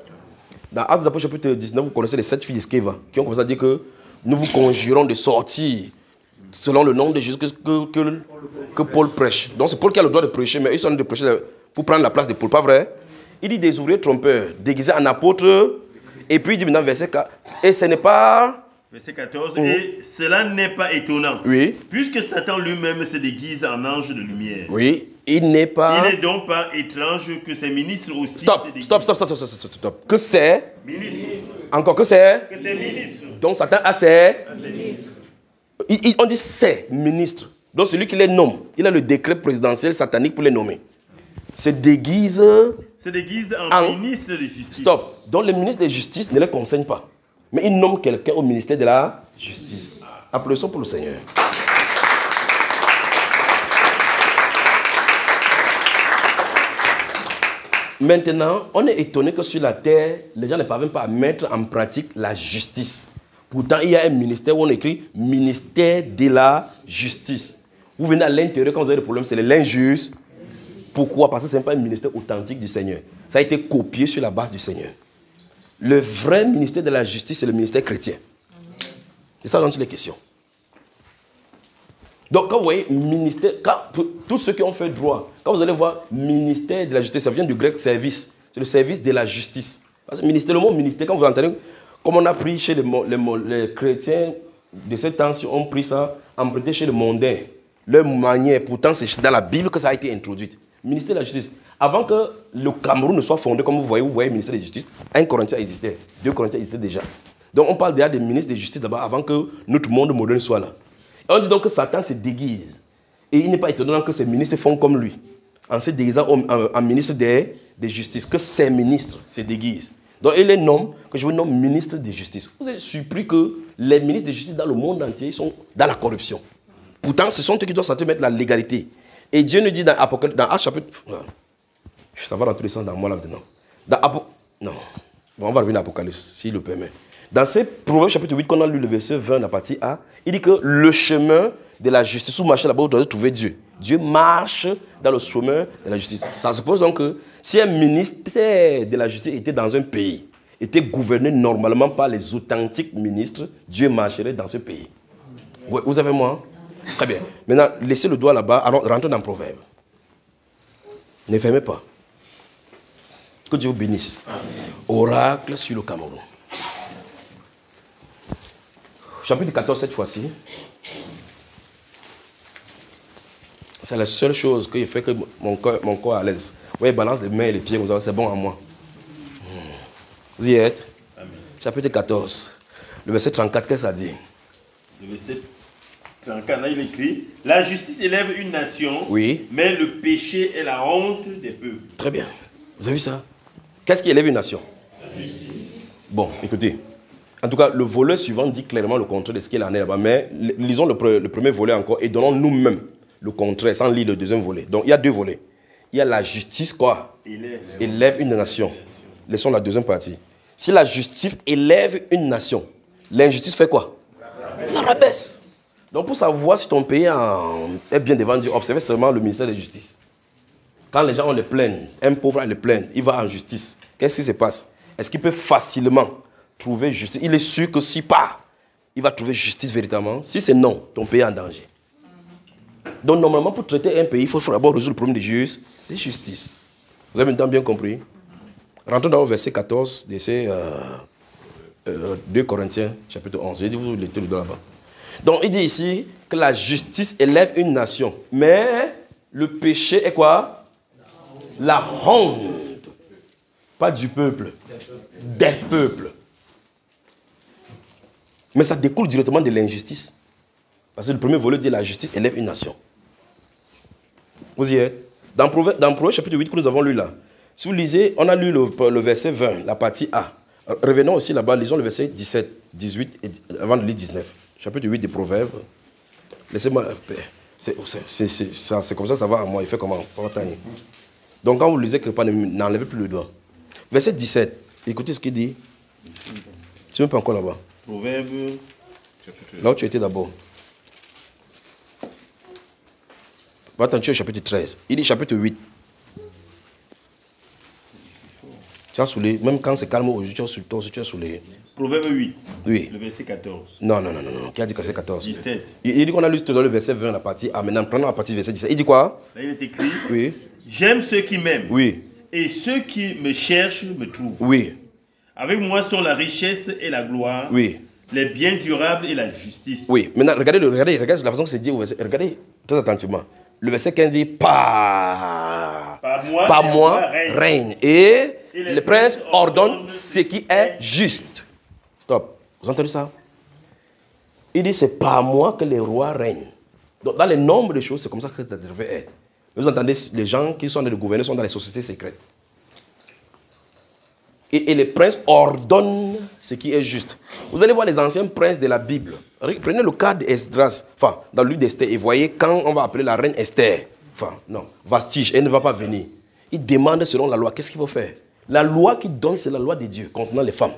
Dans Actes des Apôtres chapitre 19, vous connaissez les 7 filles d'Eskéva qui ont commencé à dire que nous vous conjurons de sortir selon le nom de Jésus que Paul prêche. Donc c'est Paul qui a le droit de prêcher, mais ils sont en train de prêcher pour prendre la place de Paul. Pas vrai? Il dit des ouvriers trompeurs, déguisés en apôtres, et puis il dit maintenant verset 4, et ce n'est pas... Verset 14, et cela n'est pas étonnant. Oui. Puisque Satan lui-même se déguise en ange de lumière. Oui. Il n'est pas... Il n'est donc pas étrange que ses ministres aussi... Stop. Que c'est... Ministre. Encore que c'est... Que ses ministres. Donc Satan a ses... On dit ses ministres. Donc celui qui les nomme, il a le décret présidentiel satanique pour les nommer. Se déguise en ministre de justice. Stop. Donc le ministre de justice ne les conseille pas. Mais il nomme quelqu'un au ministère de la justice. Applaudissons pour le Seigneur. Maintenant, on est étonné que sur la terre, les gens ne parviennent pas à mettre en pratique la justice. Pourtant, il y a un ministère où on écrit ministère de la justice. Vous venez à l'intérieur, quand vous avez des problèmes, c'est l'injuste. Pourquoi? Parce que ce n'est pas un ministère authentique du Seigneur. Ça a été copié sur la base du Seigneur. Le vrai ministère de la justice, c'est le ministère chrétien. C'est ça dont il est question. Donc, quand vous voyez ministère, tous ceux qui ont fait droit, quand vous allez voir ministère de la justice, ça vient du grec service. C'est le service de la justice. Parce que ministère, le mot ministère, quand vous entendez, comme on a pris chez les chrétiens de ce temps-ci, on pris ça, emprunté chez les mondains. Leur manière, pourtant, c'est dans la Bible que ça a été introduit. Ministère de la justice. Avant que le Cameroun ne soit fondé, comme vous voyez, ministère de la justice, 1 Corinthien existait, 2 Corinthiens existaient déjà. Donc, on parle déjà des ministres de justice d'abord, avant que notre monde moderne soit là. Et on dit donc que Satan se déguise. Et il n'est pas étonnant que ces ministres font comme lui, en se déguisant en ministre de justice, que ces ministres se déguisent. Donc, il les nomme, que je vous nomme ministre de justice. Vous êtes surpris que les ministres de justice dans le monde entier sont dans la corruption. Pourtant, ce sont eux qui doivent s'en mettre la légalité. Et Dieu nous dit dans Acte chapitre... Ça va dans tous les sens dans moi là maintenant. Non. Bon, on va revenir à l'Apocalypse, s'il le permet. Dans ces Proverbes chapitre 8, qu'on a lu le verset 20, la partie A, il dit que le chemin de la justice, où marcher là-bas, vous devez trouver Dieu. Dieu marche dans le chemin de la justice. Ça suppose donc que si un ministère de la justice était dans un pays, était gouverné normalement par les authentiques ministres, Dieu marcherait dans ce pays. Ouais, vous avez moi? Très bien. Maintenant, laissez le doigt là-bas, alors rentrez dans le Proverbe. Ne fermez pas. Que Dieu vous bénisse. Oracle sur le Cameroun. Chapitre 14 cette fois-ci. C'est la seule chose qui fait que mon corps est à l'aise. Vous voyez, balance les mains et les pieds, c'est bon à moi. Vous y êtes? Amen. Chapitre 14, le verset 34, qu'est-ce que ça dit? Le verset 34, là il écrit: la justice élève une nation, oui, mais le péché est la honte des peuples. Très bien. Vous avez vu ça? Qu'est-ce qui élève une nation? La justice. Bon, écoutez. En tout cas, le volet suivant dit clairement le contraire de ce qu'il en est là-bas. Mais lisons le premier volet encore et donnons nous-mêmes le contraire sans lire le deuxième volet. Donc, il y a deux volets. Il y a la justice, quoi? Élève une nation. Laissons la deuxième partie. Si la justice élève une nation, l'injustice fait quoi? La rabaisse. Donc, pour savoir si ton pays est bien devant Dieu, observez seulement le ministère de la Justice. Quand les gens ont les plaintes, un pauvre a les plaintes, il va en justice. Qu'est-ce qui se passe? Est-ce qu'il peut facilement trouver justice? Il est sûr que si pas, il va trouver justice véritablement. Si c'est non, ton pays est en danger. Donc, normalement, pour traiter un pays, il faut d'abord résoudre le problème de justice. Vous avez maintenant bien compris? Rentrons dans le verset 14 de ces 2 Corinthiens, chapitre 11. J'ai dit, vous mettez le doigt là-bas. Donc, il dit ici que la justice élève une nation. Mais le péché est quoi? La honte. Pas du peuple. Des peuples. Mais ça découle directement de l'injustice. Parce que le premier volet dit la justice élève une nation. Vous y êtes? Dans Proverbe chapitre 8 que nous avons lu là, si vous lisez, on a lu le verset 20, la partie A. Revenons aussi là-bas, lisons le verset 17, 18, et avant de lire 19. Chapitre 8 des Proverbes. Laissez-moi... C'est comme ça que ça va à moi. Il fait comment? Donc quand vous lisez quelque part, n'enlevez plus le doigt. Verset 17. Écoutez ce qu'il dit. Tu ne peux pas encore là-bas. Proverbe. Là où tu étais d'abord. Va-t'en au chapitre 13. Il dit chapitre 8. Tu as soulé, même quand c'est calme aujourd'hui, tu as soulé. Proverbe 8. Oui. Le verset 14. Non. Qui a dit que c'est 14? 17. Il dit qu'on a lu tout à l'heure le verset 20, la partie A. Maintenant, prenons la partie verset 17. Il dit quoi? Là, il est écrit. Oui. J'aime ceux qui m'aiment. Oui. Et ceux qui me cherchent me trouvent. Oui. Avec moi sont la richesse et la gloire. Oui. Les biens durables et la justice. Oui. Maintenant, regardez la façon que c'est dit au verset. Regardez très attentivement. Le verset 15 dit par moi règne. Et le prince ordonne ce qui est juste. Stop. Vous entendez ça? Il dit c'est par moi que les rois règnent. Donc dans les nombres de choses, c'est comme ça que ça devait être. Vous entendez, les gens qui sont dans les gouvernements sont dans les sociétés secrètes. Et les princes ordonnent ce qui est juste. Vous allez voir les anciens princes de la Bible. Prenez le cas d'Esdras, enfin, dans le livre d'Esther, et voyez quand on va appeler la reine Esther, enfin, non, Vastige, elle ne va pas venir. Il demande selon la loi, qu'est-ce qu'il faut faire? La loi qui donne, c'est la loi de Dieu concernant les femmes.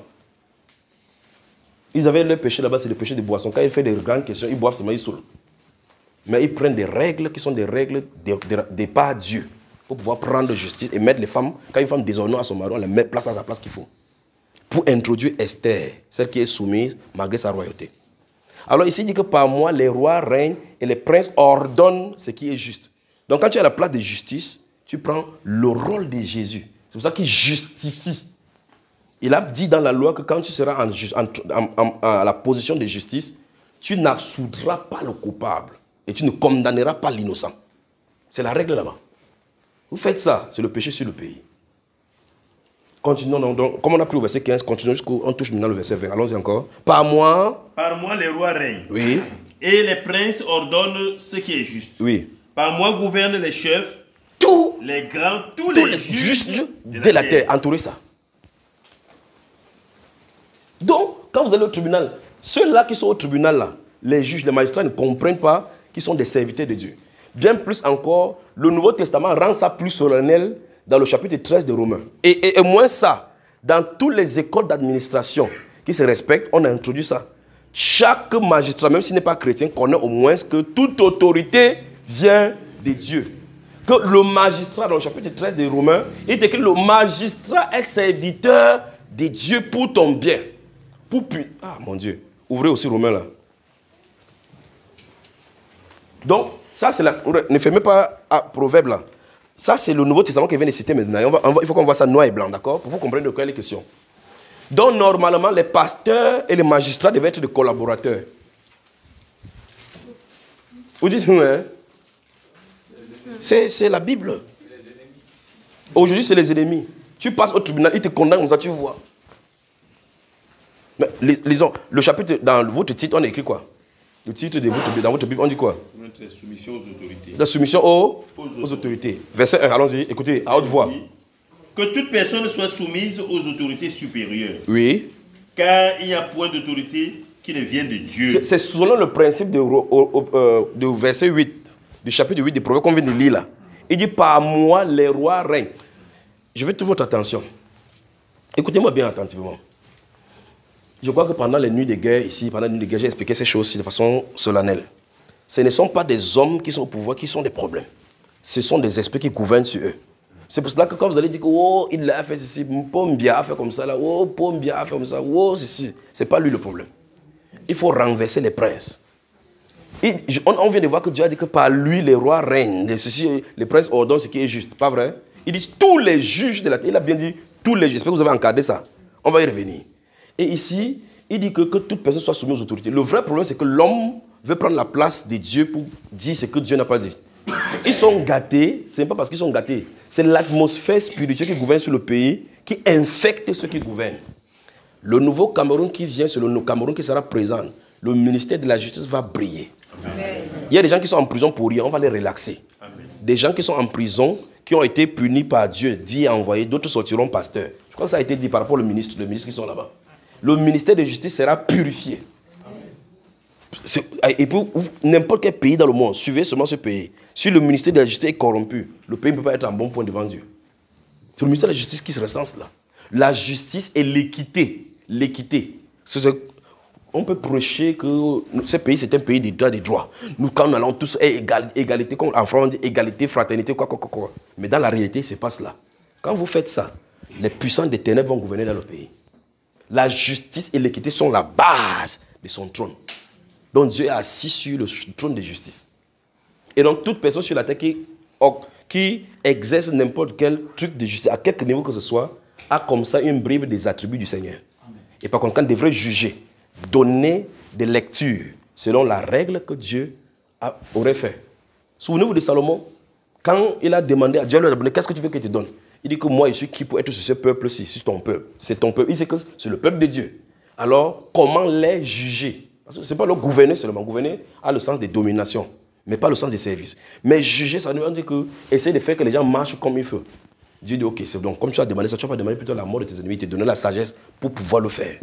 Ils avaient leur péché là-bas, c'est le péché de boisson. Quand ils font des grandes questions, ils boivent seulement, ils saoulent. Mais ils prennent des règles qui sont des règles de par Dieu. Pour pouvoir prendre justice et mettre les femmes, quand une femme déshonore à son mari, on la met place à sa place qu'il faut. Pour introduire Esther, celle qui est soumise malgré sa royauté. Alors ici, il dit que par moi, les rois règnent et les princes ordonnent ce qui est juste. Donc quand tu es à la place de justice, tu prends le rôle de Jésus. C'est pour ça qu'il justifie. Il a dit dans la loi que quand tu seras à la position de justice, tu n'absoudras pas le coupable et tu ne condamneras pas l'innocent. C'est la règle là-bas. Vous faites ça, c'est le péché sur le pays. Continuons donc, comme on a pris au verset 15, continuons jusqu'on touche maintenant le verset 20. Allons-y encore. Par moi, les rois règnent. Oui. Et les princes ordonnent ce qui est juste. Oui. Par moi gouvernent les chefs, les grands, tous les juges de la terre. Entourez ça. Donc, quand vous allez au tribunal, ceux-là qui sont au tribunal, là, les juges, les magistrats ne comprennent pas qu'ils sont des serviteurs de Dieu. Bien plus encore, le Nouveau Testament rend ça plus solennel dans le chapitre 13 de Romains. Et moins ça, dans toutes les écoles d'administration qui se respectent, on a introduit ça. Chaque magistrat, même s'il n'est pas chrétien, connaît au moins que toute autorité vient de Dieu. Que le magistrat, dans le chapitre 13 de Romains, il est écrit que le magistrat est serviteur de Dieu pour ton bien. Ah mon Dieu, ouvrez aussi Romains là. Donc, ça c'est la... Ne fermez pas à Proverbe là. Ça c'est le Nouveau Testament qui vient de citer maintenant. Il faut qu'on voit ça noir et blanc, d'accord? Pour vous comprendre de quoi il est question. Donc, normalement, les pasteurs et les magistrats devaient être des collaborateurs. Vous dites-nous, hein? C'est la Bible. Aujourd'hui, c'est les ennemis. Tu passes au tribunal, ils te condamnent comme ça, tu vois. Mais, lisons, le chapitre, dans votre titre, on a écrit quoi? Le titre dans votre Bible, on dit quoi? La soumission aux autorités. La soumission aux autorités. Verset 1, allons-y, écoutez, à haute voix. Que toute personne soit soumise aux autorités supérieures. Oui. Car il n'y a point d'autorité qui ne vient de Dieu. C'est selon le principe de verset 8, du chapitre 8 du Proverbe qu'on vient de lire là. Il dit, par moi, les rois règnent. Je veux toute votre attention. Écoutez-moi bien attentivement. Je crois que pendant les nuits de guerre, ici, pendant les nuits de guerre, j'ai expliqué ces choses de façon solennelle. Ce ne sont pas des hommes qui sont au pouvoir qui sont des problèmes. Ce sont des esprits qui gouvernent sur eux. C'est pour cela que quand vous allez dire que oh, il a fait ceci, Pombia a fait comme ça, là, oh, Pombia a fait comme ça, oh, ceci, ce n'est pas lui le problème. Il faut renverser les princes. On vient de voir que Dieu a dit que par lui, les rois règnent. Les princes ordonnent ce qui est juste. Pas vrai? Il dit tous les juges de la terre. Il a bien dit tous les juges. J'espère que vous avez encadré ça. On va y revenir. Et ici, il dit que toute personne soit soumise aux autorités. Le vrai problème, c'est que l'homme veut prendre la place de Dieu pour dire ce que Dieu n'a pas dit. Ils sont gâtés, ce n'est pas parce qu'ils sont gâtés. C'est l'atmosphère spirituelle qui gouverne sur le pays qui infecte ceux qui gouvernent. Le nouveau Cameroun qui vient, c'est le Cameroun qui sera présent. Le ministère de la Justice va briller. Amen. Il y a des gens qui sont en prison pour rien, on va les relaxer. Amen. Des gens qui sont en prison, qui ont été punis par Dieu, dit et envoyé, d'autres sortiront pasteurs. Je crois que ça a été dit par rapport au ministre qui sont là-bas. Le ministère de Justice sera purifié. Et pour n'importe quel pays dans le monde, suivez seulement ce pays. Si le ministère de la Justice est corrompu, le pays ne peut pas être en bon point devant Dieu. C'est le ministère de la Justice qui se recense là. La justice et l'équité. L'équité. On peut prêcher que ce pays, c'est un pays des droits. Nous, quand nous allons tous égalité, comme en France, on dit égalité, fraternité, quoi. Mais dans la réalité, ce n'est pas cela. Quand vous faites ça, les puissants des ténèbres vont gouverner dans le pays. La justice et l'équité sont la base de son trône. Donc Dieu est assis sur le trône de justice. Et donc toute personne sur la terre qui exerce n'importe quel truc de justice, à quelque niveau que ce soit, a comme ça une bribe des attributs du Seigneur. Et par conséquent, devrait juger, donner des lectures selon la règle que Dieu aurait fait. Souvenez-vous de Salomon, quand il a demandé à Dieu, qu'est-ce que tu veux qu'il te donne? Il dit que moi, je suis qui pour être sur ce peuple-ci, sur ton peuple. C'est ton peuple. Il sait que c'est le peuple de Dieu. Alors, comment les juger? Parce que ce n'est pas le gouverner seulement. Gouverner a le sens de domination, mais pas le sens de service. Mais juger, ça veut dire que essayer de faire que les gens marchent comme il faut. Dieu dit, ok, c'est donc comme tu as demandé ça, tu vas pas demander plutôt la mort de tes ennemis, il te donne la sagesse pour pouvoir le faire.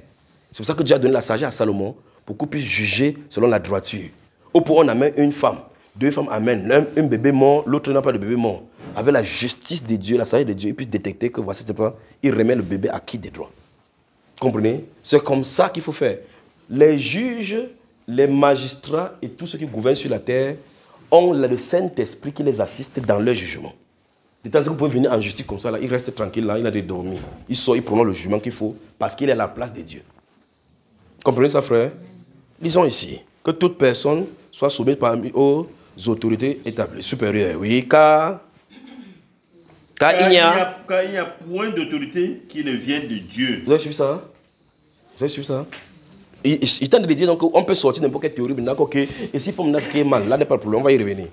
C'est pour ça que Dieu a donné la sagesse à Salomon, pour qu'on puisse juger selon la droiture. Ou pour on amène une femme, deux femmes amènent, un bébé mort, l'autre n'a pas de bébé mort. Avec la justice de Dieu, la sagesse de Dieu, il puisse détecter que voici, il remet le bébé à qui des droits. Comprenez? C'est comme ça qu'il faut faire. Les juges, les magistrats et tous ceux qui gouvernent sur la terre ont le Saint-Esprit qui les assiste dans leur jugement. De temps en temps, vous pouvez venir en justice comme ça, là, il reste tranquille, là, il a dormi. Il sort, il prend le jugement qu'il faut parce qu'il est à la place de Dieu. Comprenez ça, frère? Lisons ici. que toute personne soit soumise parmi aux autorités établies, supérieures. Oui, car il n'y a... Car il n'y a point d'autorité qui ne vienne de Dieu. Vous avez suivi ça? Vous avez suivi ça? Il tente de dire donc qu'on peut sortir n'importe quelle théorie, mais d'accord, ok. Et si Femme ce qui est mal, là n'est pas le problème, on va y revenir.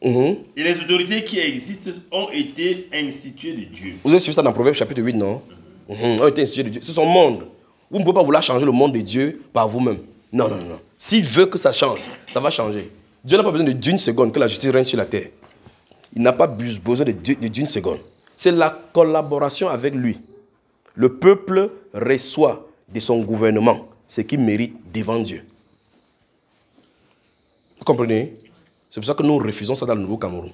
Et les autorités qui existent ont été instituées de Dieu. Vous avez suivi ça dans Proverbe chapitre 8, non? Ont été instituées de Dieu. C'est son monde. Vous ne pouvez pas vouloir changer le monde de Dieu par vous-même. Non, non, non. S'il veut que ça change, ça va changer. Dieu n'a pas besoin d'une seconde que la justice règne sur la terre. Il n'a pas besoin d'une seconde. C'est la collaboration avec lui. Le peuple reçoit de son gouvernement ce qu'il mérite devant Dieu. Vous comprenez? C'est pour ça que nous refusons ça dans le Nouveau Cameroun.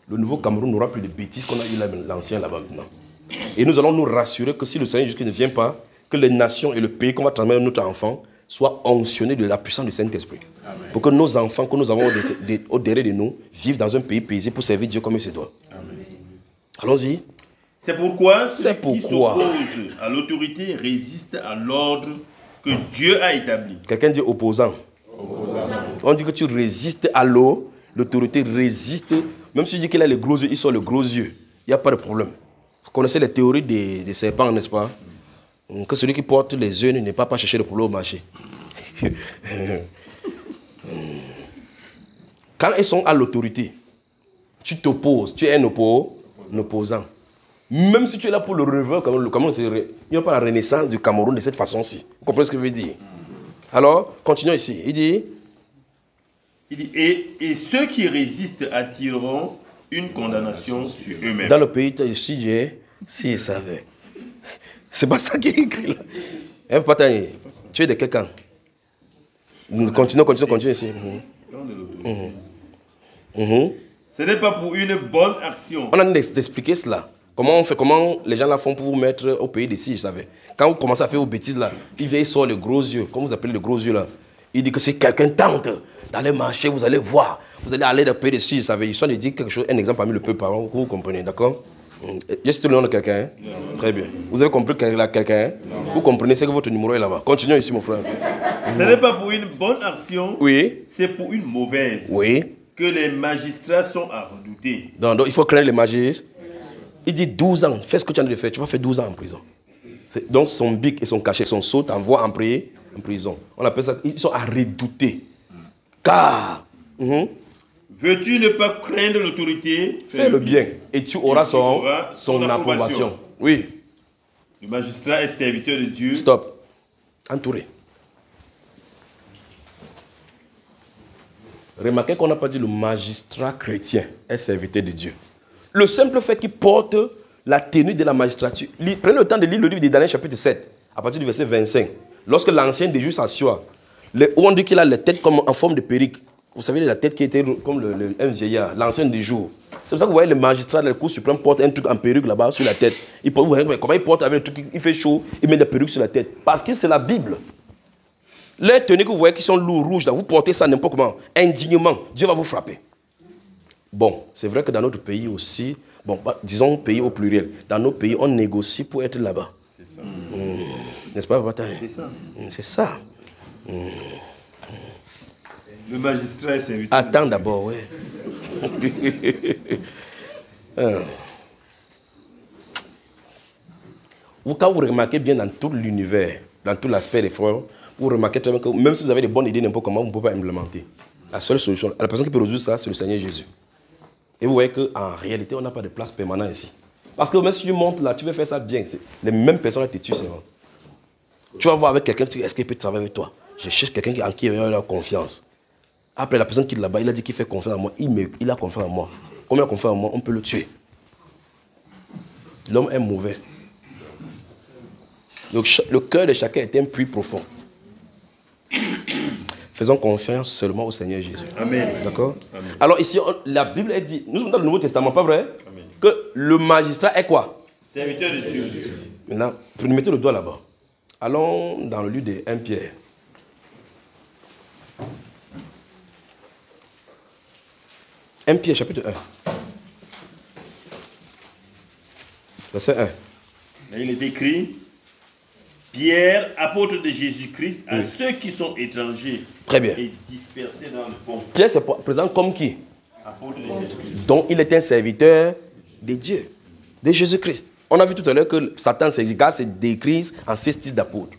Le Nouveau Cameroun n'aura plus de bêtises qu'on a eu l'ancien là-bas maintenant. Et nous allons nous rassurer que si le Seigneur Jésus ne vient pas, que les nations et le pays qu'on va transmettre à notre enfant soient onctionnés de la puissance du Saint-Esprit. Pour que nos enfants que nous avons au derrière de nous vivent dans un pays paisible pour servir Dieu comme il se doit. Allons-y. C'est pourquoi ceux qui s'opposent à l'autorité résistent à l'ordre que Dieu a établi. Quelqu'un dit opposant. On dit que tu résistes à l'autorité résiste. Même si tu dis qu'il a les gros yeux, il sort les gros yeux. Il n'y a pas de problème. Vous connaissez les théories des serpents, n'est-ce pas? Que celui qui porte les yeux n'est pas chercher le problème au marché. Quand ils sont à l'autorité, tu t'opposes, tu es un opposant. Même si tu es là pour le revers, le Cameroun, il n'y a pas la renaissance du Cameroun de cette façon-ci. Vous comprenez ce que je veux dire? Alors, continuons ici. Il dit, et ceux qui résistent attireront une condamnation sur eux-mêmes. Dans le pays, si ils savaient. C'est pas ça qui est écrit là. Tu es de quelqu'un. Continuons ici. Ce n'est pas pour une bonne action. On a d'expliquer cela. Comment les gens là font pour vous mettre au pays des si, je savais. Quand vous commencez à faire vos bêtises là, il sort les gros yeux. Comment vous appelez les gros yeux là? Il dit que si quelqu'un tente d'aller marcher, vous allez voir. Vous allez aller dans le pays des si, je savais. Ils sont de dire quelque chose, un exemple parmi le peuple, vous comprenez, d'accord? J'ai cité le nom de quelqu'un. Très bien. Vous avez compris quelqu'un? Vous comprenez, c'est que votre numéro est là-bas. Continuons ici, mon frère. Ce n'est pas pour une bonne action. Oui. C'est pour une mauvaise. Oui. Que les magistrats sont à redouter. Donc il faut craindre les magistrats. Il dit 12 ans. Fais ce que tu as envie de faire. Tu vas faire 12 ans en prison. Donc son bic et son cachet, son sceau t'envoient en prison. On appelle ça, ils sont à redouter. Car... Veux-tu ne pas craindre l'autorité? Fais le bien. Et tu auras son approbation. Oui. Le magistrat est serviteur de Dieu. Stop. Entouré. Remarquez qu'on n'a pas dit le magistrat chrétien est serviteur de Dieu. Le simple fait qu'il porte la tenue de la magistrature. Prenez le temps de lire le livre de Daniel chapitre 7, à partir du verset 25. Lorsque l'ancien des juges s'assoit, on dit qu'il a la tête comme en forme de perruque. Vous savez, la tête qui était comme un vieillard, l'ancien des jours. C'est pour ça que vous voyez le magistrat de la Cour suprême porte un truc en perruque là-bas sur la tête. Vous voyez comment il porte avec le truc, il fait chaud, il met la perruque sur la tête. Parce que c'est la Bible. Les tenues que vous voyez qui sont lourds, rouges, là, vous portez ça n'importe comment, indignement, Dieu va vous frapper. Bon, c'est vrai que dans notre pays aussi, bon, disons pays au pluriel, dans nos pays, on négocie pour être là-bas. C'est ça. N'est-ce pas, Papa? C'est ça. C'est ça. Le magistrat est serviteur. Attends d'abord, oui. Quand vous remarquez bien dans tout l'univers, dans tout l'aspect des frères, vous remarquez très bien que même si vous avez des bonnes idées n'importe comment, vous ne pouvez pas implémenter. La seule solution, la personne qui peut résoudre ça, c'est le Seigneur Jésus. Et vous voyez qu'en réalité, on n'a pas de place permanente ici. Parce que même si tu montes là, tu veux faire ça bien, les mêmes personnes qui te tuent, c'est vrai. Tu vas voir avec quelqu'un, est-ce qu'il peut travailler avec toi? Je cherche quelqu'un en qui il a confiance. Après, la personne qui est là-bas, il a dit qu'il fait confiance en moi. Il a confiance en moi. Comme il a confiance en moi, on peut le tuer. L'homme est mauvais. Donc, le cœur de chacun est un puits profond. Faisons confiance seulement au Seigneur Jésus. Amen. D'accord? Alors ici, la Bible dit, nous sommes dans le Nouveau Testament, pas vrai? Amen. Que le magistrat est quoi? Serviteur de Dieu. Maintenant, mettez le doigt là-bas. Allons dans le livre de 1 Pierre. 1 Pierre, chapitre 1. Verset 1. Et il est écrit, Pierre, apôtre de Jésus-Christ, à ceux qui sont étrangers. Très bien. Et dispersés dans le monde. Pierre se présente comme qui? Apôtre de Jésus-Christ. Donc il est un serviteur de Dieu, de Jésus-Christ. On a vu tout à l'heure que Satan se décrit en 6 styles d'apôtres.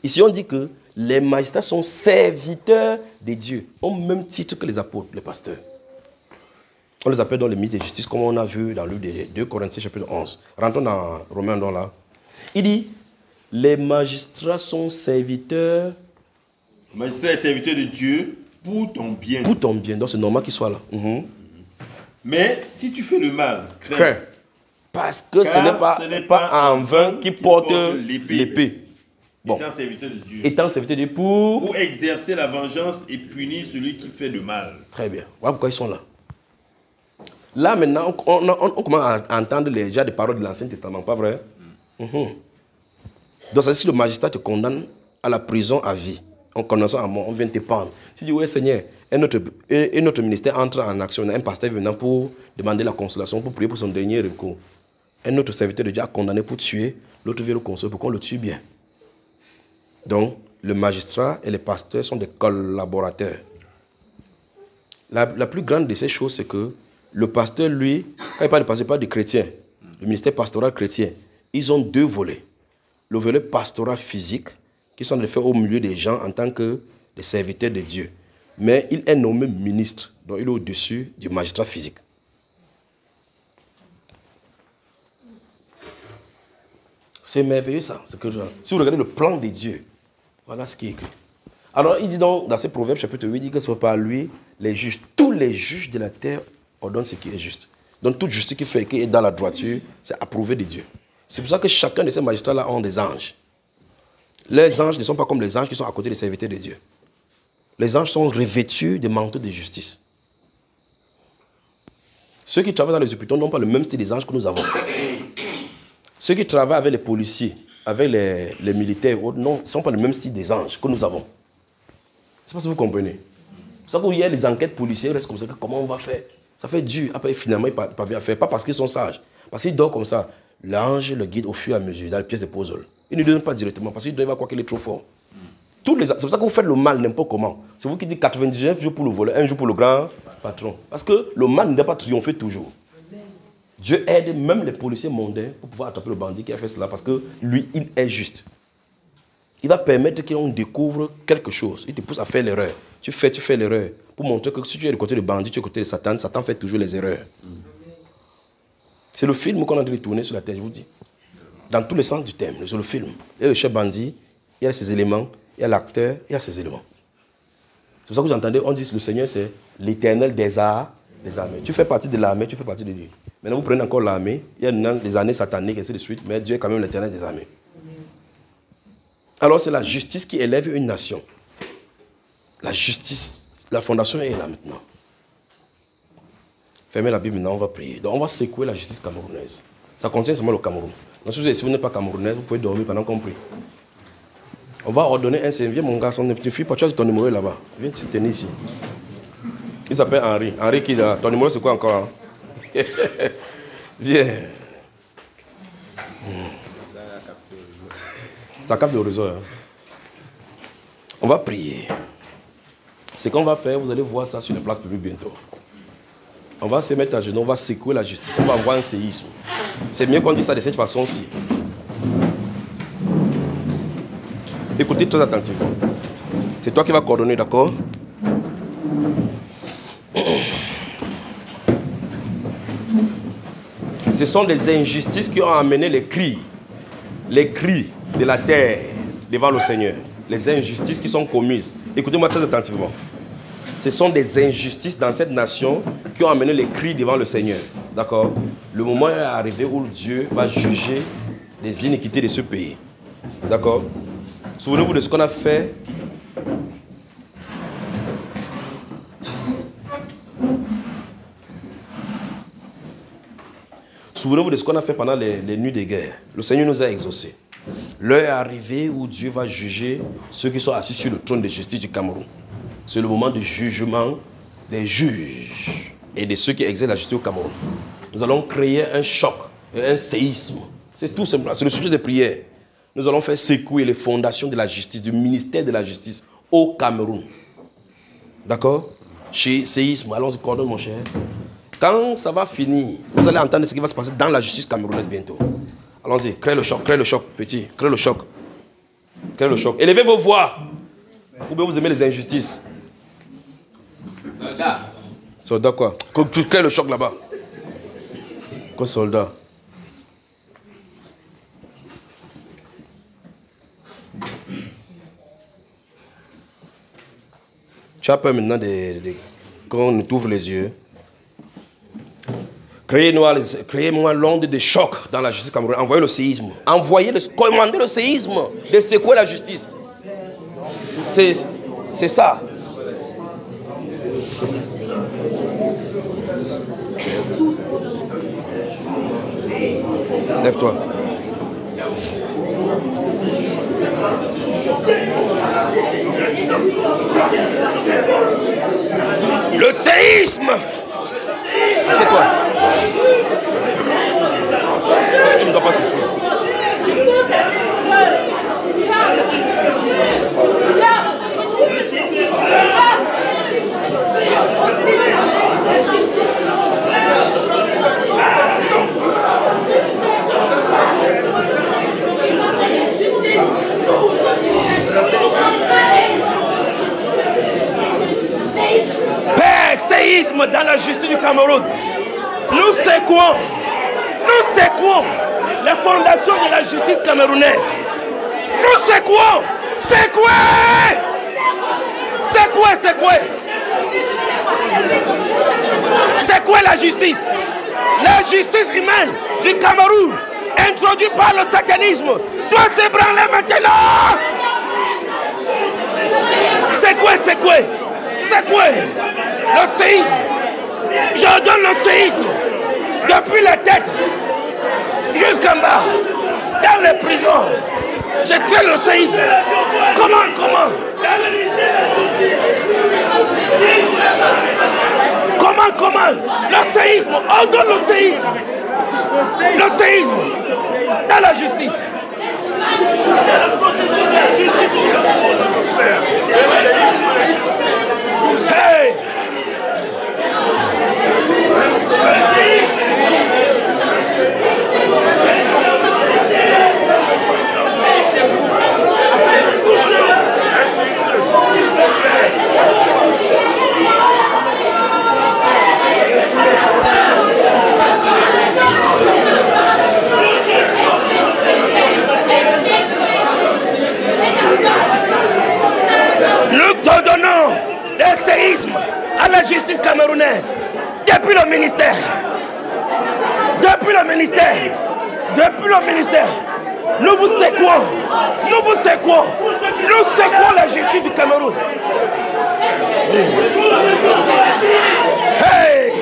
Ici on dit que les magistrats sont serviteurs de Dieu, au même titre que les apôtres, les pasteurs. On les appelle dans le ministre de justice, comme on a vu dans le 2 Corinthiens chapitre 11. Rentrons dans Romains donc là. Il dit, les magistrats sont serviteurs. Magistrat et serviteur de Dieu pour ton bien. Pour ton bien, donc c'est normal qu'ils soient là. Mais si tu fais le mal, crains. Parce que ce n'est pas en vain qu'ils portent l'épée. Bon. Étant serviteur de Dieu. Étant serviteur de Dieu pour exercer la vengeance et punir celui qui fait le mal. Très bien. Voilà pourquoi ils sont là. Là maintenant, on commence à entendre déjà des paroles de l'Ancien Testament, pas vrai? Donc si le magistrat te condamne à la prison à vie, en condamnant à mort, on vient te prendre. Tu dis, oui Seigneur, et notre ministère entre en action, un pasteur venant pour demander la consolation, pour prier pour son dernier recours. Un autre serviteur de Dieu a condamné pour tuer, l'autre vient le consoler pour qu'on le tue bien. Donc, le magistrat et les pasteurs sont des collaborateurs. La plus grande de ces choses, c'est que le pasteur, lui, quand il parle de pasteur, il parle de chrétien. Le ministère pastoral chrétien, ils ont 2 volets. Le volet pastoral physique, qui sont de faire au milieu des gens en tant que des serviteurs de Dieu. Mais il est nommé ministre, donc il est au-dessus du magistrat physique. C'est merveilleux ça. Si vous regardez le plan de Dieu, voilà ce qui est écrit. Alors il dit donc dans ce proverbe chapitre 8, il dit que ce n'est pas lui, les juges, tous les juges de la terre ordonnent ce qui est juste. Donc toute justice qui fait qui est dans la droiture, c'est approuvé de Dieu. C'est pour ça que chacun de ces magistrats-là ont des anges. Les anges ne sont pas comme les anges qui sont à côté des serviteurs de Dieu. Les anges sont revêtus de manteaux de justice. Ceux qui travaillent dans les hôpitaux n'ont pas le même style des anges que nous avons. Ceux qui travaillent avec les policiers, avec les militaires, non, ne sont pas le même style des anges que nous avons. Je ne sais pas si vous comprenez. C'est pour ça qu'il y a les enquêtes policières, restent comme ça, comment on va faire? Ça fait dur. Après, finalement, ils ne parviennent à faire. Pas parce qu'ils sont sages. Parce qu'ils dorment comme ça. L'ange le guide au fur et à mesure dans les pièces de puzzle. Il ne donne pas directement parce qu'il doit croire qu'il est trop fort. C'est pour ça que vous faites le mal n'importe comment. C'est vous qui dites 99 jours pour le volet, 1 jour pour le grand patron. Parce que le mal ne doit pas triompher toujours. Dieu aide même les policiers mondains pour pouvoir attraper le bandit qui a fait cela parce que lui, il est juste. Il va permettre qu'on découvre quelque chose. Il te pousse à faire l'erreur. Tu fais l'erreur pour montrer que si tu es du côté du bandit, tu es du côté de Satan, Satan fait toujours les erreurs. C'est le film qu'on a dû tourner sur la terre, je vous dis. Dans tous les sens du thème, c'est le film. Il y a le chef bandit, il y a ses éléments, il y a l'acteur, il y a ses éléments. C'est pour ça que vous entendez, on dit que le Seigneur, c'est l'éternel des armées. Tu fais partie de l'armée, tu fais partie de Dieu. Maintenant, vous prenez encore l'armée, il y a des années sataniques, et ainsi de suite, mais Dieu est quand même l'éternel des armées. Alors, c'est la justice qui élève une nation. La justice, la fondation est là maintenant. Fermez la Bible maintenant, on va prier. Donc, on va secouer la justice camerounaise. Ça contient seulement le Cameroun. Donc, si vous n'êtes pas camerounais, vous pouvez dormir pendant qu'on prie. On va ordonner un service. Viens, mon garçon, ne te fuis pas, tu as ton numéro là-bas. Viens te tenir ici. Il s'appelle Henri. Henri qui est là. Ton numéro, c'est quoi encore hein? Viens. Ça capte le réseau. Hein? On va prier. Ce qu'on va faire, vous allez voir ça sur les places publiques bientôt. On va se mettre à genoux, on va secouer la justice, on va avoir un séisme. C'est mieux qu'on dise ça de cette façon-ci. Écoutez très attentivement. C'est toi qui vas coordonner, d'accord? Ce sont des injustices qui ont amené les cris de la terre devant le Seigneur. Les injustices qui sont commises. Écoutez-moi très attentivement. Ce sont des injustices dans cette nation qui ont amené les cris devant le Seigneur. D'accord? Le moment est arrivé où Dieu va juger les iniquités de ce pays. D'accord? Souvenez-vous de ce qu'on a fait. Souvenez-vous de ce qu'on a fait pendant les nuits de guerre. Le Seigneur nous a exaucés. L'heure est arrivée où Dieu va juger ceux qui sont assis sur le trône de justice du Cameroun. C'est le moment du jugement des juges et de ceux qui exercent la justice au Cameroun. Nous allons créer un choc et un séisme. C'est tout simplement. C'est le sujet des prières. nous allons faire secouer les fondations de la justice, du ministère de la justice au Cameroun. D'accord? Chez séisme, allons-y, coordonne mon cher. Quand ça va finir, vous allez entendre ce qui va se passer dans la justice camerounaise bientôt. Allons-y, crée le choc, petit, crée le choc. Crée le choc. Élevez vos voix. Ou bien vous aimez les injustices. Soldat. Soldat quoi? Crée le choc là-bas. Quoi soldat? Tu as peur maintenant quand on t'ouvre les yeux. Créez-moi l'onde de choc dans la justice camerounaise. Envoyez le séisme. Commandez le séisme de secouer la justice. C'est ça. Lève-toi. Le séisme. C'est toi. Tu ne dois pas souffrir. Père, séisme dans la justice du Cameroun. Nous secouons les fondations de la justice camerounaise. Nous secouons, secouez la justice. La justice humaine du Cameroun, introduite par le satanisme, doit s'ébranler maintenant. Secouez. Le séisme. Je donne le séisme. Depuis la tête jusqu'en bas. Dans les prisons. Je crée le séisme. Comment? Le séisme. On donne le séisme. Le séisme. Dans la justice. Hey! Nous te donnons le séisme à la justice camerounaise depuis le ministère. Nous vous secouons la justice du Cameroun. Hey!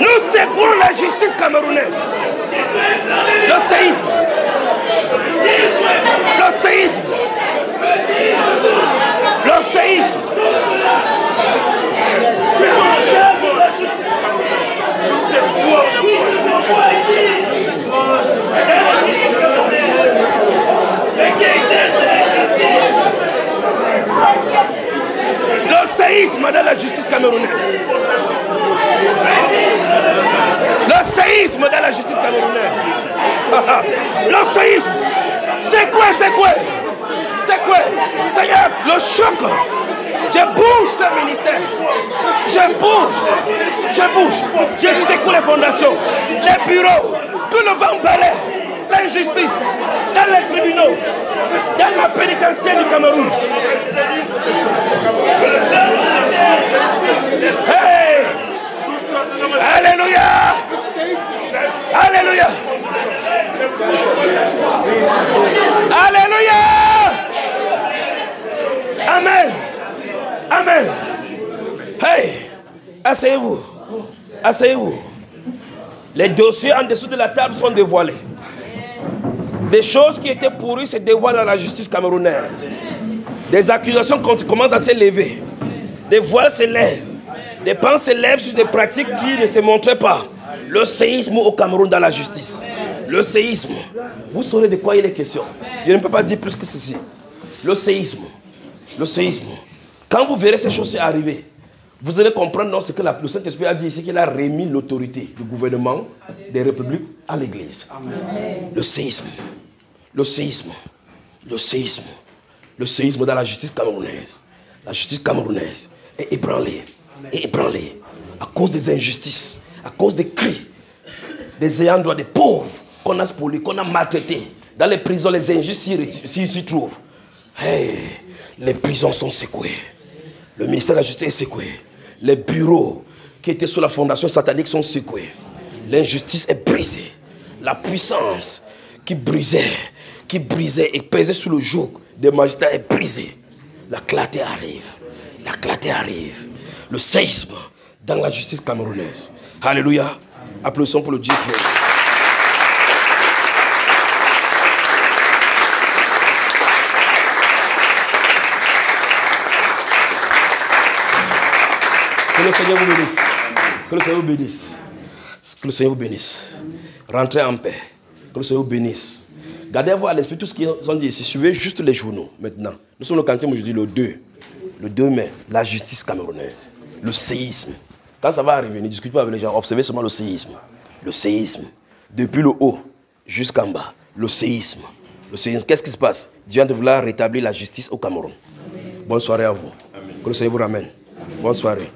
Nous secouons la justice camerounaise. Le séisme. Le séisme dans la justice camerounaise. Le séisme. C'est quoi? Seigneur, le choc. Je bouge ce ministère. Je secoue les fondations, les bureaux, tout le vent balaie, l'injustice, dans les tribunaux, dans la pénitentiaire du Cameroun. Hey! Alléluia! Amen. Hey! Asseyez-vous. Les dossiers en dessous de la table sont dévoilés. Des choses qui étaient pourries se dévoilent dans la justice camerounaise. Des accusations commencent à s'élever. Des voiles se lèvent. Des pans se lèvent sur des pratiques qui ne se montraient pas. Le séisme au Cameroun dans la justice. Le séisme. Vous saurez de quoi il est question. Je ne peux pas dire plus que ceci. Le séisme. Le séisme. Quand vous verrez ces choses arriver, vous allez comprendre non, ce que le Saint-Esprit a dit ici, qu'il a remis l'autorité du gouvernement des républiques à l'Église. Le séisme. Le séisme. Le séisme. Le séisme dans la justice camerounaise. La justice camerounaise est ébranlée. Est ébranlée. À cause des injustices, à cause des cris, des ayants droit, des pauvres qu'on a spoliés, qu'on a maltraités. Dans les prisons, les injustes s'y trouvent. Hey, les prisons sont secouées. Le ministère de la Justice est secoué. Les bureaux qui étaient sous la fondation satanique sont secoués. L'injustice est brisée. La puissance qui brisait et pesait sous le joug des magistrats est brisée. La clarté arrive. La clarté arrive. Le séisme dans la justice camerounaise. Alléluia. Applaudissons pour le Dieu clair. Que le Seigneur vous bénisse. Que le Seigneur vous bénisse. Que le Seigneur vous bénisse. Rentrez en paix. Que le Seigneur vous bénisse. Gardez-vous à l'esprit tout ce qu'ils ont dit ici. Suivez juste les journaux maintenant. Nous sommes le quantième aujourd'hui, le 2. Le 2 mai, la justice camerounaise. Le séisme. Quand ça va arriver, ne discutez pas avec les gens. Observez seulement le séisme. Le séisme. Depuis le haut jusqu'en bas. Le séisme. Le séisme. Qu'est-ce qui se passe? Dieu de vouloir rétablir la justice au Cameroun. Bonne soirée à vous. Amen. Que le Seigneur vous ramène. Bonne soirée.